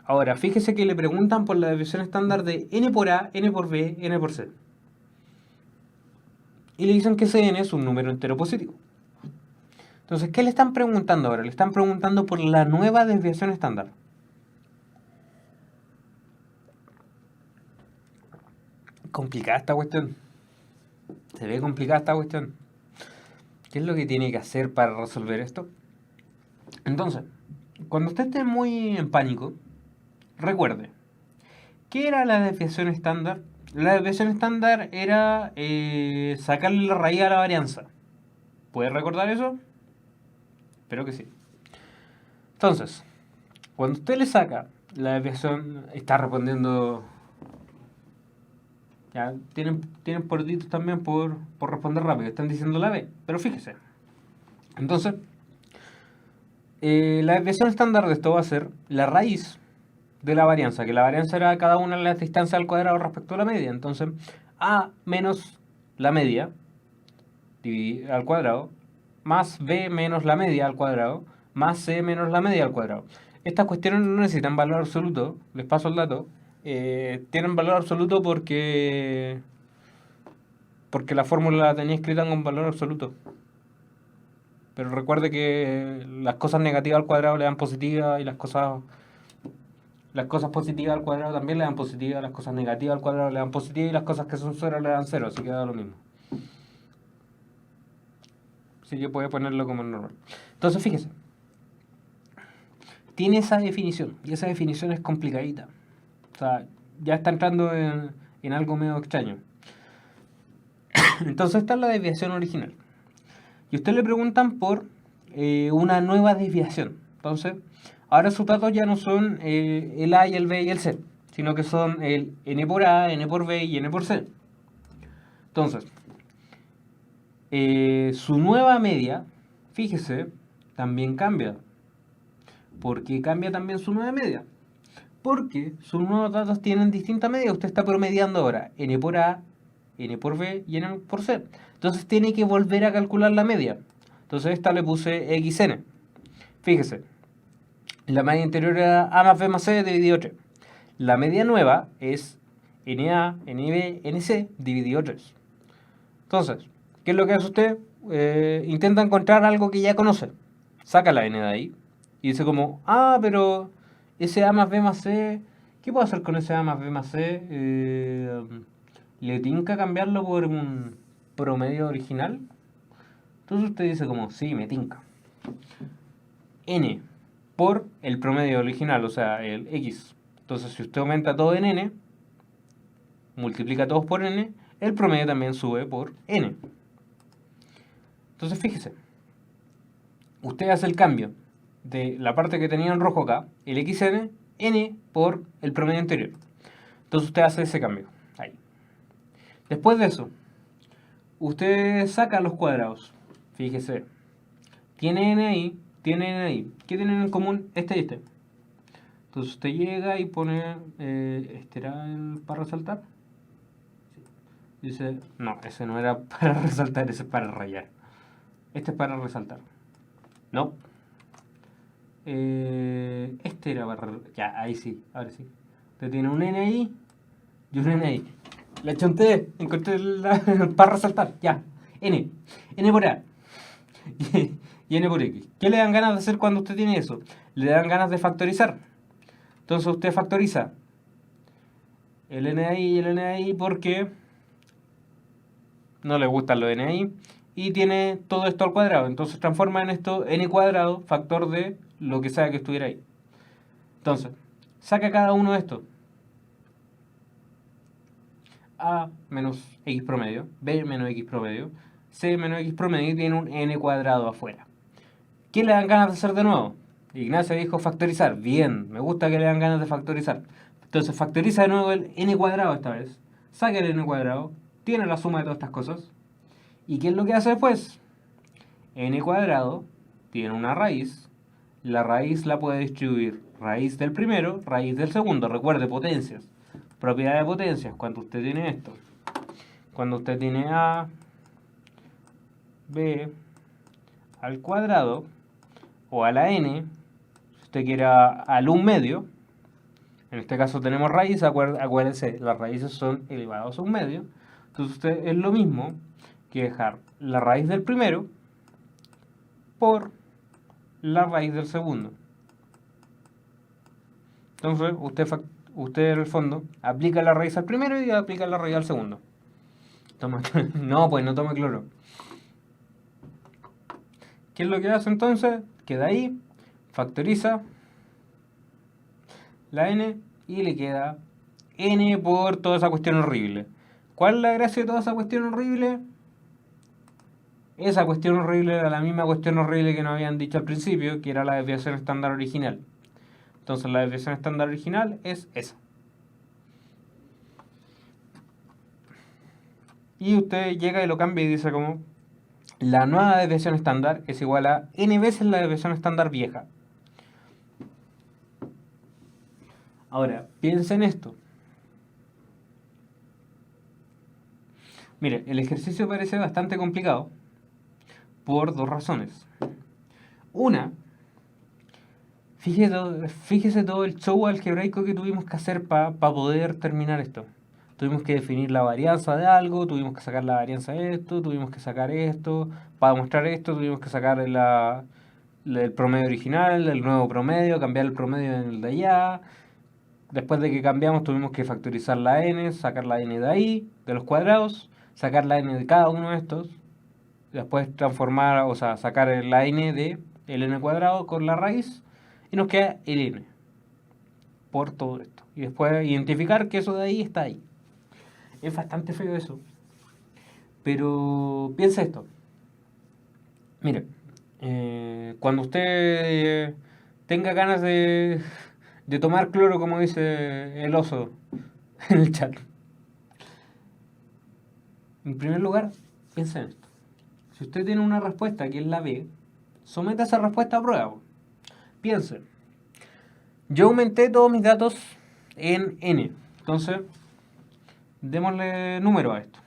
Speaker 2: Ahora, fíjese que le preguntan por la desviación estándar de n por A, n por B, n por C. Y le dicen que ese n es un número entero positivo. Entonces, ¿qué le están preguntando ahora? Le están preguntando por la nueva desviación estándar. Complicada esta cuestión. Se ve complicada esta cuestión. ¿Qué es lo que tiene que hacer para resolver esto? Entonces, cuando usted esté muy en pánico, recuerde, ¿qué era la desviación estándar? La desviación estándar era sacarle la raíz a la varianza. ¿Puede recordar eso? Espero que sí. Entonces, cuando usted le saca la desviación, está respondiendo... Ya, tienen portitos también por responder rápido. Están diciendo la B. Pero fíjese. Entonces, la desviación estándar de esto va a ser la raíz de la varianza. Que la varianza era cada una de las distancias al cuadrado respecto a la media. Entonces, A menos la media al cuadrado más B menos la media al cuadrado más c menos la media al cuadrado. Estas cuestiones no necesitan valor absoluto, les paso el dato. Tienen valor absoluto porque la fórmula la tenía escrita con valor absoluto. Pero recuerde que las cosas negativas al cuadrado le dan positiva y las cosas positivas al cuadrado también le dan positiva, las cosas negativas al cuadrado le dan positiva y las cosas que son cero le dan cero, así que da lo mismo. Así que puede ponerlo como normal. Entonces fíjese, tiene esa definición y esa definición es complicadita. O sea, ya está entrando en algo medio extraño. Entonces esta es la desviación original. Y usted le preguntan por una nueva desviación. Entonces, ahora sus datos ya no son el A y el B y el C, sino que son el N por A, N por B y N por C. Entonces, su nueva media, fíjese, también cambia. ¿Por qué cambia también su nueva media? Porque sus nuevos datos tienen distinta media. Usted está promediando ahora N por A, N por B y N por C. Entonces tiene que volver a calcular la media. Entonces esta le puse XN. Fíjese, la media anterior era A más B más C dividido 3. La media nueva es NA, NB, NC dividido 3. Entonces, ¿qué es lo que hace usted? Intenta encontrar algo que ya conoce. Saca la N de ahí y dice como, pero ese A más B más C, ¿qué puedo hacer con ese A más B más C? ¿Le tinca cambiarlo por un promedio original? Entonces usted dice como, sí, me tinca. N por el promedio original, o sea, el X. Entonces si usted aumenta todo en N, multiplica todos por N, el promedio también sube por N. Entonces fíjese, usted hace el cambio de la parte que tenía en rojo acá, el XN, N por el promedio anterior. Entonces usted hace ese cambio, ahí. Después de eso, usted saca los cuadrados. Fíjese, tiene N ahí, tiene N ahí. ¿Qué tienen en común este y este? Entonces usted llega y pone, ¿este era el para resaltar? Dice, no, ese no era para resaltar, ese es para rayar. Este es para resaltar. No. Este era para... Ya, ahí sí, ahora sí. Usted tiene un N ahí y un N ahí. La chonté, encontré para resaltar, ya. N. N por A. Y N por X. ¿Qué le dan ganas de hacer cuando usted tiene eso? Le dan ganas de factorizar. Entonces usted factoriza el N ahí y el N ahí porque no le gustan los N ahí. Y tiene todo esto al cuadrado. Entonces transforma en esto N cuadrado, factor de lo que sea que estuviera ahí. Entonces, saca cada uno de estos. A menos X promedio, B menos X promedio, C menos X promedio y tiene un N cuadrado afuera. ¿Qué le dan ganas de hacer de nuevo? Ignacio dijo factorizar. Bien, me gusta que le dan ganas de factorizar. Entonces factoriza de nuevo el N cuadrado esta vez. Saca el N cuadrado, tiene la suma de todas estas cosas. ¿Y qué es lo que hace después? N cuadrado tiene una raíz. La raíz la puede distribuir raíz del primero, raíz del segundo. Recuerde, potencias. Propiedad de potencias. Cuando usted tiene esto. Cuando usted tiene A, B al cuadrado o a la N, si usted quiere al 1 medio, en este caso tenemos raíz, acuérdense, las raíces son elevados a 1 medio. Entonces usted es lo mismo que dejar la raíz del primero por la raíz del segundo. Entonces usted en el fondo aplica la raíz al primero y aplica la raíz al segundo. No, pues no tome cloro. ¿Qué es lo que hace entonces? Queda ahí, factoriza la n y le queda n por toda esa cuestión horrible. ¿Cuál es la gracia de toda esa cuestión horrible? Esa cuestión horrible era la misma cuestión horrible que nos habían dicho al principio, que era la desviación estándar original. Entonces la desviación estándar original es esa. Y usted llega y lo cambia y dice como la nueva desviación estándar es igual a n veces la desviación estándar vieja. Ahora, piensa en esto. Mire, el ejercicio parece bastante complicado por dos razones. Una Fíjese todo el show algebraico que tuvimos que hacer para poder terminar esto. Tuvimos que definir la varianza de algo, tuvimos que sacar la varianza de esto, tuvimos que sacar esto, para demostrar esto tuvimos que sacar el promedio original, el nuevo promedio, cambiar el promedio en el de allá. Después de que cambiamos tuvimos que factorizar la n, sacar la n de ahí, de los cuadrados, sacar la n de cada uno de estos, después transformar, o sea, sacar la n de el n cuadrado con la raíz y nos queda el n por todo esto. Y después identificar que eso de ahí está ahí. Es bastante feo eso. Pero piensa esto. Mire, cuando usted tenga ganas de tomar cloro, como dice el oso en el chat. En primer lugar, piensa en esto. Si usted tiene una respuesta que es la B, someta esa respuesta a prueba. Piense. Yo aumenté todos mis datos en n. Entonces, démosle número a esto.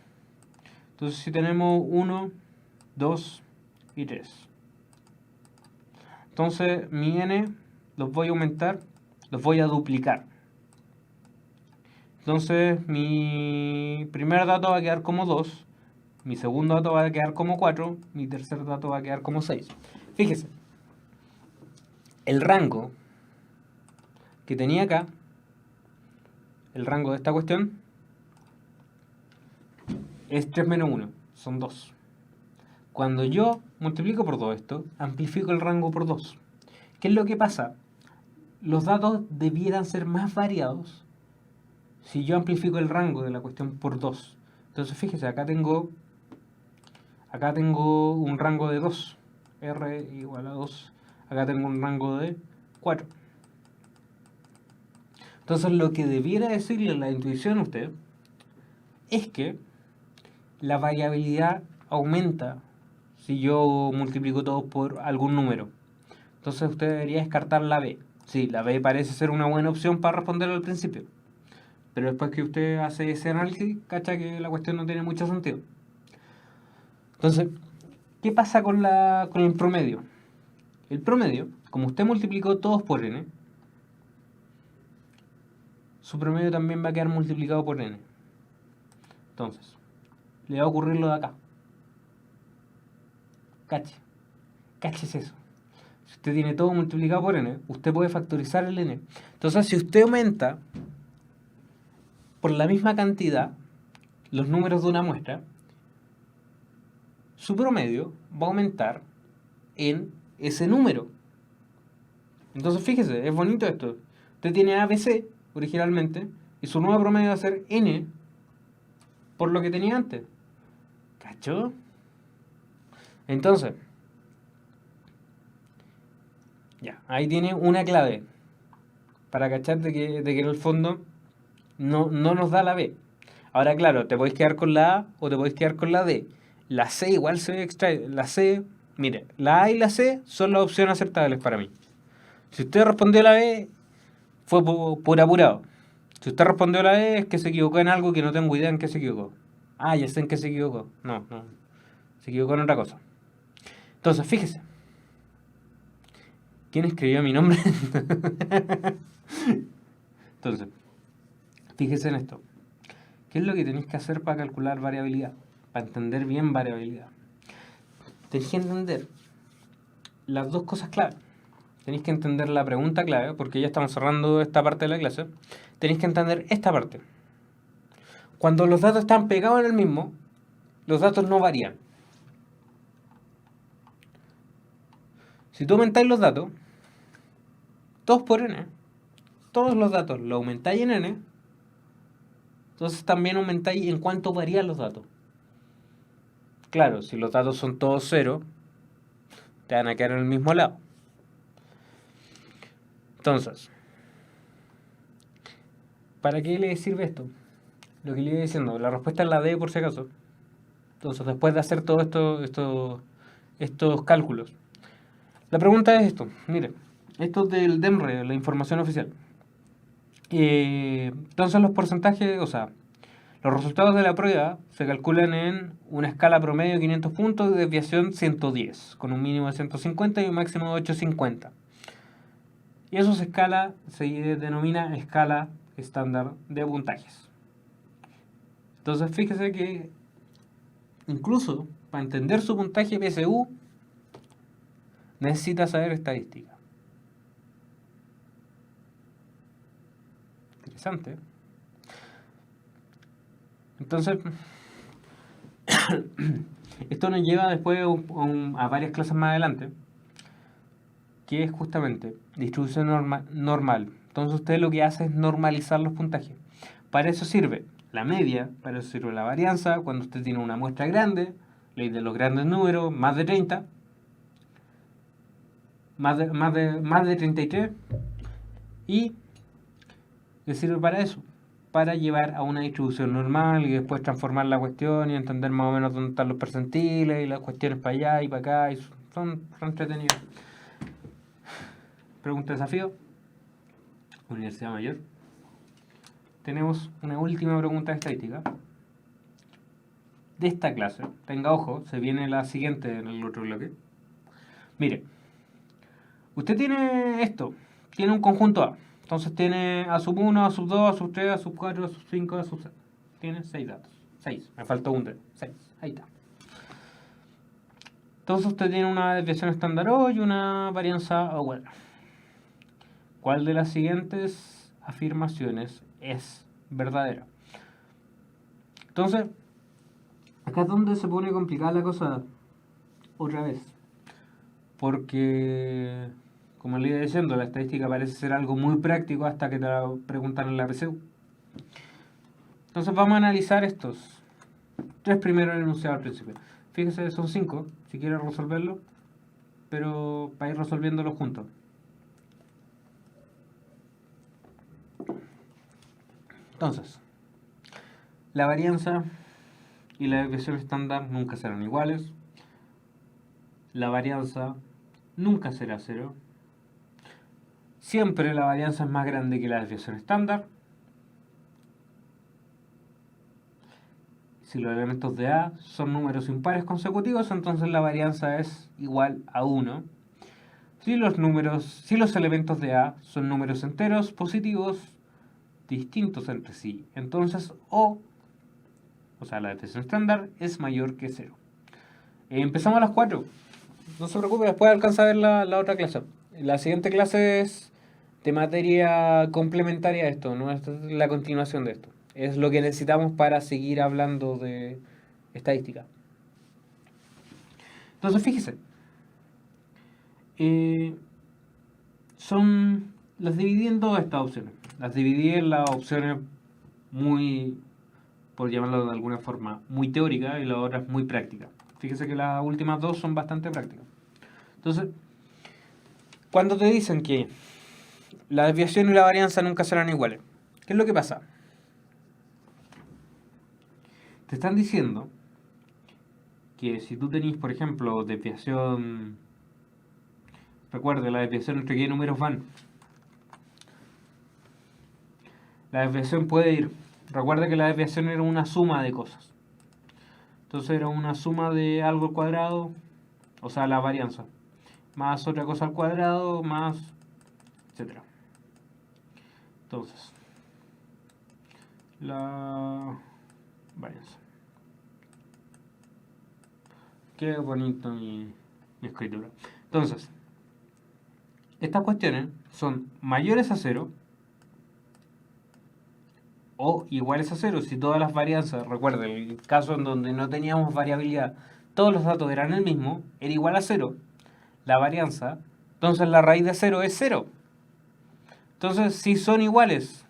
Speaker 2: Entonces, si tenemos 1, 2 y 3. Entonces, mi n los voy a aumentar, los voy a duplicar. Entonces, mi primer dato va a quedar como 2, mi segundo dato va a quedar como 4, mi tercer dato va a quedar como 6. Fíjese, el rango que tenía acá, el rango de esta cuestión, es 3 menos 1, son 2. Cuando yo multiplico por todo esto, amplifico el rango por 2. ¿Qué es lo que pasa? Los datos debieran ser más variados si yo amplifico el rango de la cuestión por 2. Entonces fíjese, acá tengo un rango de 2, r igual a 2. Acá tengo un rango de 4. Entonces lo que debiera decirle la intuición a usted es que la variabilidad aumenta si yo multiplico todo por algún número. Entonces usted debería descartar la B. Sí, la B parece ser una buena opción para responderlo al principio. Pero después que usted hace ese análisis, cacha que la cuestión no tiene mucho sentido. Entonces, ¿qué pasa con el promedio? El promedio, como usted multiplicó todos por n, su promedio también va a quedar multiplicado por n. Entonces, le va a ocurrir lo de acá. Cáchese eso. Si usted tiene todo multiplicado por n, usted puede factorizar el n. Entonces, si usted aumenta por la misma cantidad los números de una muestra, su promedio va a aumentar en ese número. Entonces, fíjese, es bonito esto. Usted tiene ABC originalmente y su nuevo promedio va a ser n por lo que tenía antes. ¿Cachó? Entonces, ya, ahí tiene una clave para cachar de que en el fondo no nos da la B. Ahora, claro, te podéis quedar con la A o te podéis quedar con la D. La C igual se extrae. La C, mire, la A y la C son las opciones aceptables para mí. Si usted respondió la B, fue por apurado. Si usted respondió la B, es que se equivocó en algo que no tengo idea en qué se equivocó. Ah, ya sé en qué se equivocó. No. Se equivocó en otra cosa. Entonces, fíjese. ¿Quién escribió mi nombre? Entonces, fíjese en esto. ¿Qué es lo que tenéis que hacer para calcular variabilidad? Para entender bien variabilidad. Tenéis que entender las dos cosas clave. Tenéis que entender la pregunta clave, porque ya estamos cerrando esta parte de la clase. Tenéis que entender esta parte. Cuando los datos están pegados en el mismo, los datos no varían. Si tú aumentáis los datos, todos por n, todos los datos lo aumentáis en n, entonces también aumentáis en cuánto varían los datos. Claro, si los datos son todos 0, te van a quedar en el mismo lado. Entonces, ¿para qué le sirve esto? Lo que le iba diciendo, la respuesta es la D por si acaso. Entonces, después de hacer todos estos cálculos, la pregunta es esto. Mire, esto es del DEMRE, la información oficial. Entonces los porcentajes, o sea, los resultados de la prueba se calculan en una escala promedio de 500 puntos de desviación 110, con un mínimo de 150 y un máximo de 850. Y eso se denomina escala estándar de puntajes. Entonces fíjese que incluso para entender su puntaje PSU necesita saber estadística. Interesante. Entonces, esto nos lleva después a varias clases más adelante, que es justamente distribución normal. Entonces usted lo que hace es normalizar los puntajes. Para eso sirve la media, para eso sirve la varianza, cuando usted tiene una muestra grande, ley de los grandes números, más de 30, más de 33, y le sirve para eso, para llevar a una distribución normal y después transformar la cuestión y entender más o menos dónde están los percentiles y las cuestiones para allá y para acá, y son entretenidos. Pregunta desafío. Universidad Mayor. Tenemos una última pregunta de estadística de esta clase. Tenga ojo, se viene la siguiente en el otro bloque. Mire, usted tiene esto, tiene un conjunto A. Entonces tiene A sub 1, A sub 2, A sub 3, A sub 4, A sub 5, A sub 6. Tiene 6 datos. 6, me faltó un 3. 6, ahí está. Entonces usted tiene una desviación estándar O y una varianza O cuadrada. ¿Cuál de las siguientes afirmaciones es verdadera? Entonces, acá es donde se pone complicada la cosa otra vez. Porque, como le iba diciendo, la estadística parece ser algo muy práctico hasta que te la preguntan en la PSU. Entonces vamos a analizar estos 3 primeros enunciados al principio. Fíjese, son 5, si quiere resolverlo, pero para ir resolviéndolo juntos. Entonces, la varianza y la desviación estándar nunca serán iguales. La varianza nunca será 0. Siempre la varianza es más grande que la desviación estándar. Si los elementos de A son números impares consecutivos, entonces la varianza es igual a 1. Si los elementos de A son números enteros positivos distintos entre sí, entonces O sea, la desviación estándar es mayor que 0. Empezamos a las 4. No se preocupe, después alcanza a ver la otra clase. La siguiente clase es de materia complementaria a esto, ¿no? Esta es la continuación de esto. Es lo que necesitamos para seguir hablando de estadística. Entonces, fíjese. Las dividí en todas estas opciones. Las dividí en las opciones muy, por llamarlo de alguna forma, muy teóricas y las otras muy prácticas. Fíjese que las últimas dos son bastante prácticas. Entonces, cuando te dicen que la desviación y la varianza nunca serán iguales, ¿qué es lo que pasa? Te están diciendo que si tú tenés, por ejemplo, desviación... Recuerde, la desviación entre qué números van. La desviación puede ir... Recuerda que la desviación era una suma de cosas. Entonces era una suma de algo al cuadrado, o sea, la varianza, más otra cosa al cuadrado, más, etcétera. Entonces, la varianza. Qué bonito mi escritura. Entonces, estas cuestiones son mayores a 0 o iguales a 0 si todas las varianzas, recuerden, el caso en donde no teníamos variabilidad, todos los datos eran el mismo, era igual a 0, la varianza, entonces la raíz de 0 es 0. Entonces, si son iguales,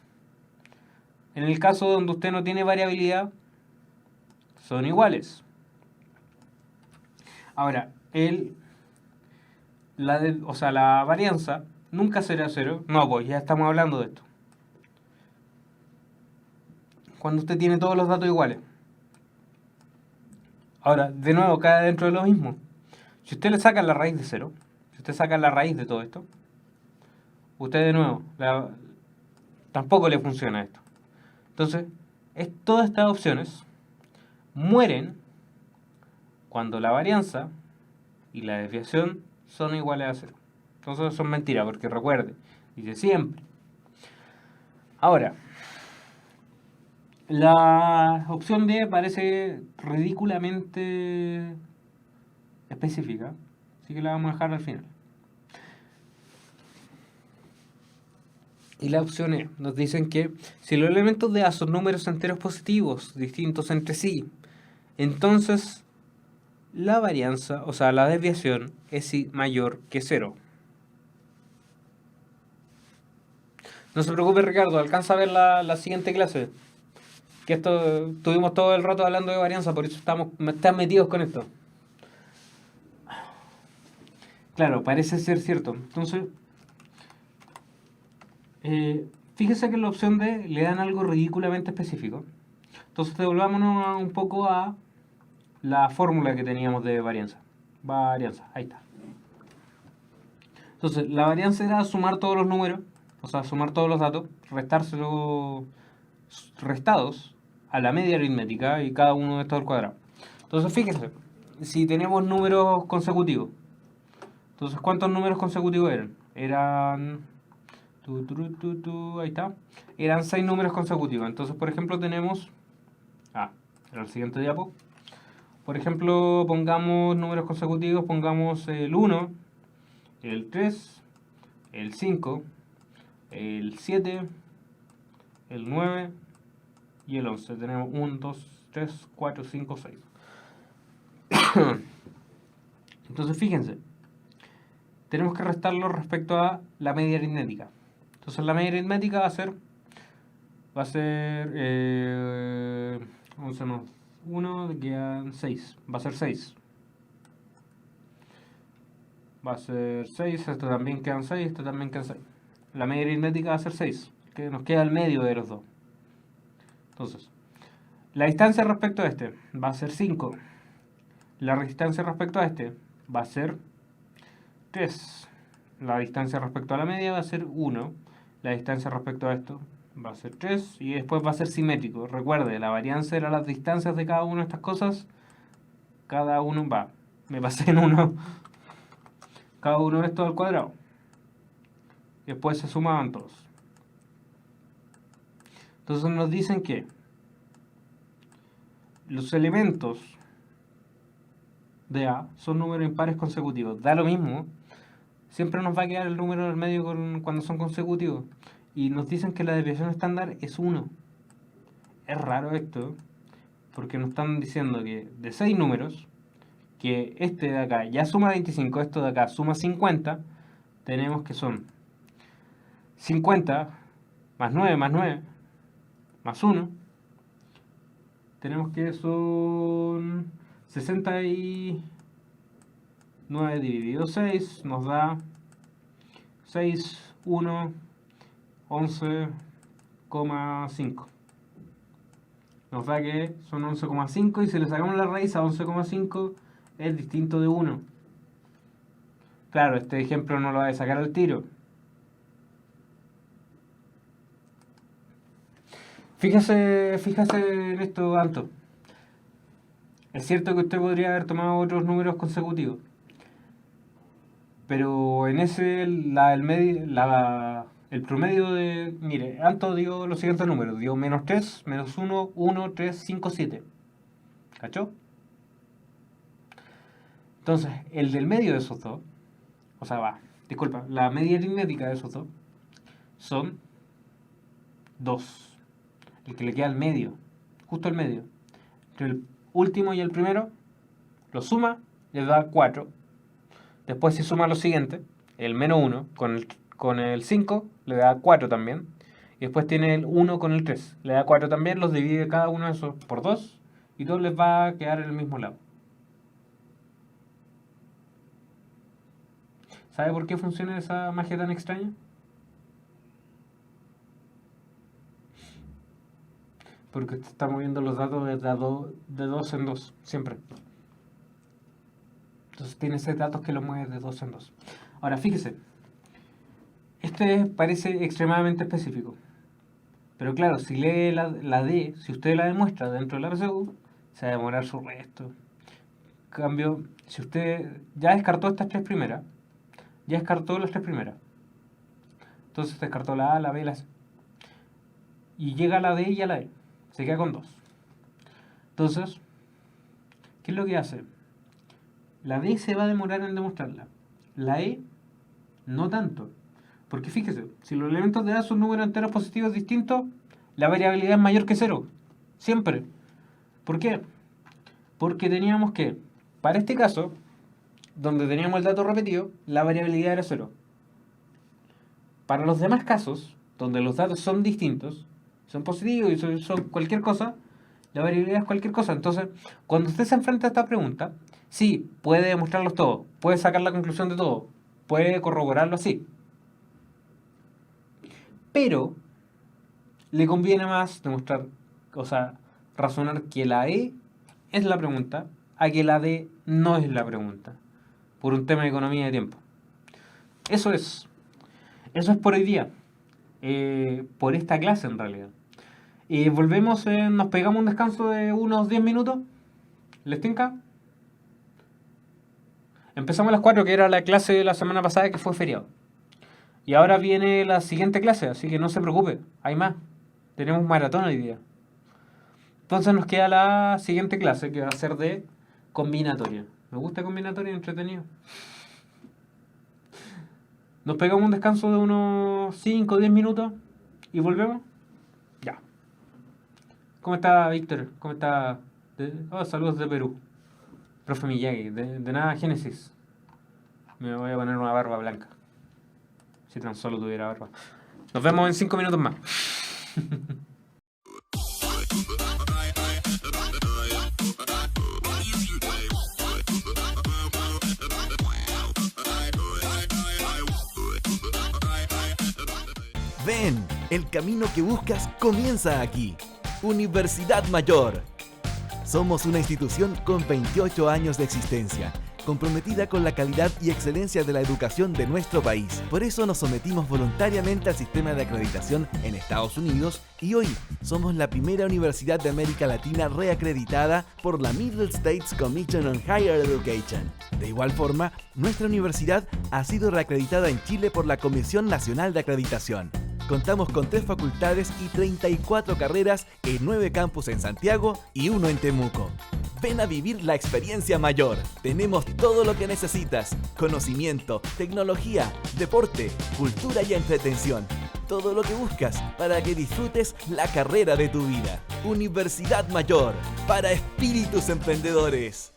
Speaker 2: en el caso donde usted no tiene variabilidad, son iguales. Ahora, la varianza nunca será 0. No, pues ya estamos hablando de esto. Cuando usted tiene todos los datos iguales. Ahora, de nuevo, cae dentro de lo mismo. Si usted le saca la raíz de 0, si usted saca la raíz de todo esto, usted de nuevo, tampoco le funciona esto. Entonces, todas estas opciones mueren cuando la varianza y la desviación son iguales a 0. Entonces son mentiras, porque recuerde, Dice siempre. Ahora, la opción D parece ridículamente específica, así que la vamos a dejar al final. Y la opción E, nos dicen que si los elementos de A son números enteros positivos, distintos entre sí, entonces la varianza, o sea, la desviación es mayor que 0. No se preocupe, Ricardo, alcanza a ver la siguiente clase. Que esto tuvimos todo el rato hablando de varianza, por eso están metidos con esto. Claro, parece ser cierto. Entonces, fíjese que en la opción D le dan algo ridículamente específico. Entonces, devolvámonos un poco a la fórmula que teníamos de varianza. Varianza, ahí está. Entonces, la varianza era sumar todos los números, o sea, sumar todos los datos, restárselos restados a la media aritmética y cada uno de estos al cuadrado. Entonces, fíjense, si tenemos números consecutivos, entonces, ¿cuántos números consecutivos eran? Eran... ahí está. Eran 6 números consecutivos. Entonces, por ejemplo, tenemos... en el siguiente diapo. Por ejemplo, pongamos números consecutivos, pongamos el 1, el 3, el 5, el 7, el 9 y el 11. Tenemos 1, 2, 3, 4, 5, 6. Entonces, fíjense. Tenemos que restarlo respecto a la media aritmética. Entonces la media aritmética va a ser 11 más 1, quedan 6. Va a ser 6. Va a ser 6, esto también quedan 6, esto también quedan 6. La media aritmética va a ser 6, que nos queda el medio de los dos. Entonces, la distancia respecto a este va a ser 5. La distancia respecto a este va a ser 3. La distancia respecto a la media va a ser 1. La distancia respecto a esto va a ser 3. Y después va a ser simétrico. Recuerde, la varianza era las distancias de cada una de estas cosas. Cada uno va. Me pasé en uno. Cada uno de estos al cuadrado. Y después se sumaban todos. Entonces nos dicen que los elementos de A son números impares consecutivos. Da lo mismo. Siempre nos va a quedar el número en el medio cuando son consecutivos. Y nos dicen que la desviación estándar es 1. Es raro esto, porque nos están diciendo que de 6 números, que este de acá ya suma 25, esto de acá suma 50, tenemos que son 50 más 9 más 9 más 1. Tenemos que son 69 dividido 6 nos da 6, 1, 11,5. Nos da que son 11,5 y si le sacamos la raíz a 11,5 es distinto de 1. Claro, este ejemplo no lo va a sacar al tiro. Fíjese en esto, Anto. Es cierto que usted podría haber tomado otros números consecutivos, pero en ese el promedio de... Mire, Anto dio los siguientes números. Dio menos 3, menos 1, 1, 3, 5, 7. ¿Cachó? Entonces, el del medio de esos dos, o sea, disculpa, la media aritmética de esos dos son 2. El que le queda al medio, justo al medio. Entre el último y el primero, lo suma, le da 4. Después si suma lo siguiente, el menos 1 con el 5, le da 4 también. Y después tiene el 1 con el 3, le da 4 también. Los divide cada uno de esos por 2 y todos les va a quedar en el mismo lado. ¿Sabe por qué funciona esa magia tan extraña? Porque usted está moviendo los datos de 2 en 2, siempre. Entonces tiene esos datos que los mueve de 2 en 2. Ahora, fíjese. Este parece extremadamente específico. Pero claro, si lee la D, si usted la demuestra dentro de la RCU, se va a demorar su resto. En cambio, si usted ya descartó estas tres primeras, ya descartó las tres primeras. Entonces descartó la A, la B y la C. Y llega a la D y a la E. Se queda con 2. Entonces, ¿qué es lo que hace? La D se va a demorar en demostrarla. La E, no tanto. Porque fíjese, si los elementos de A son números enteros positivos distintos, la variabilidad es mayor que 0. Siempre. ¿Por qué? Porque teníamos que, para este caso, donde teníamos el dato repetido, la variabilidad era 0. Para los demás casos, donde los datos son distintos, son positivos y son cualquier cosa, la variabilidad es cualquier cosa. Entonces, cuando usted se enfrenta a esta pregunta, sí, puede demostrarlos todos, puede sacar la conclusión de todo, puede corroborarlo así. Pero le conviene más demostrar, o sea, razonar que la E es la pregunta a que la D no es la pregunta, por un tema de economía de tiempo. Eso es por hoy día, por esta clase en realidad. Volvemos, nos pegamos un descanso de unos 10 minutos. ¿Les tinca? Empezamos a las 4, que era la clase de la semana pasada, que fue feriado. Y ahora viene la siguiente clase, así que no se preocupe, hay más. Tenemos maratón hoy día. Entonces nos queda la siguiente clase, que va a ser de combinatoria. Me gusta combinatoria, entretenido. Nos pegamos un descanso de unos 5 o 10 minutos y volvemos. Ya. ¿Cómo está Víctor? ¿Cómo está? Saludos de Perú. Profe Miyagi, de nada Génesis. Me voy a poner una barba blanca. Si tan solo tuviera barba. Nos vemos en 5 minutos más.
Speaker 1: Ven, el camino que buscas comienza aquí. Universidad Mayor. Somos una institución con 28 años de existencia, comprometida con la calidad y excelencia de la educación de nuestro país. Por eso nos sometimos voluntariamente al sistema de acreditación en Estados Unidos y hoy somos la primera universidad de América Latina reacreditada por la Middle States Commission on Higher Education. De igual forma, nuestra universidad ha sido reacreditada en Chile por la Comisión Nacional de Acreditación. Contamos con 3 facultades y 34 carreras en 9 campus en Santiago y 1 en Temuco. Ven a vivir la experiencia mayor. Tenemos todo lo que necesitas: conocimiento, tecnología, deporte, cultura y entretención. Todo lo que buscas para que disfrutes la carrera de tu vida. Universidad Mayor, para espíritus emprendedores.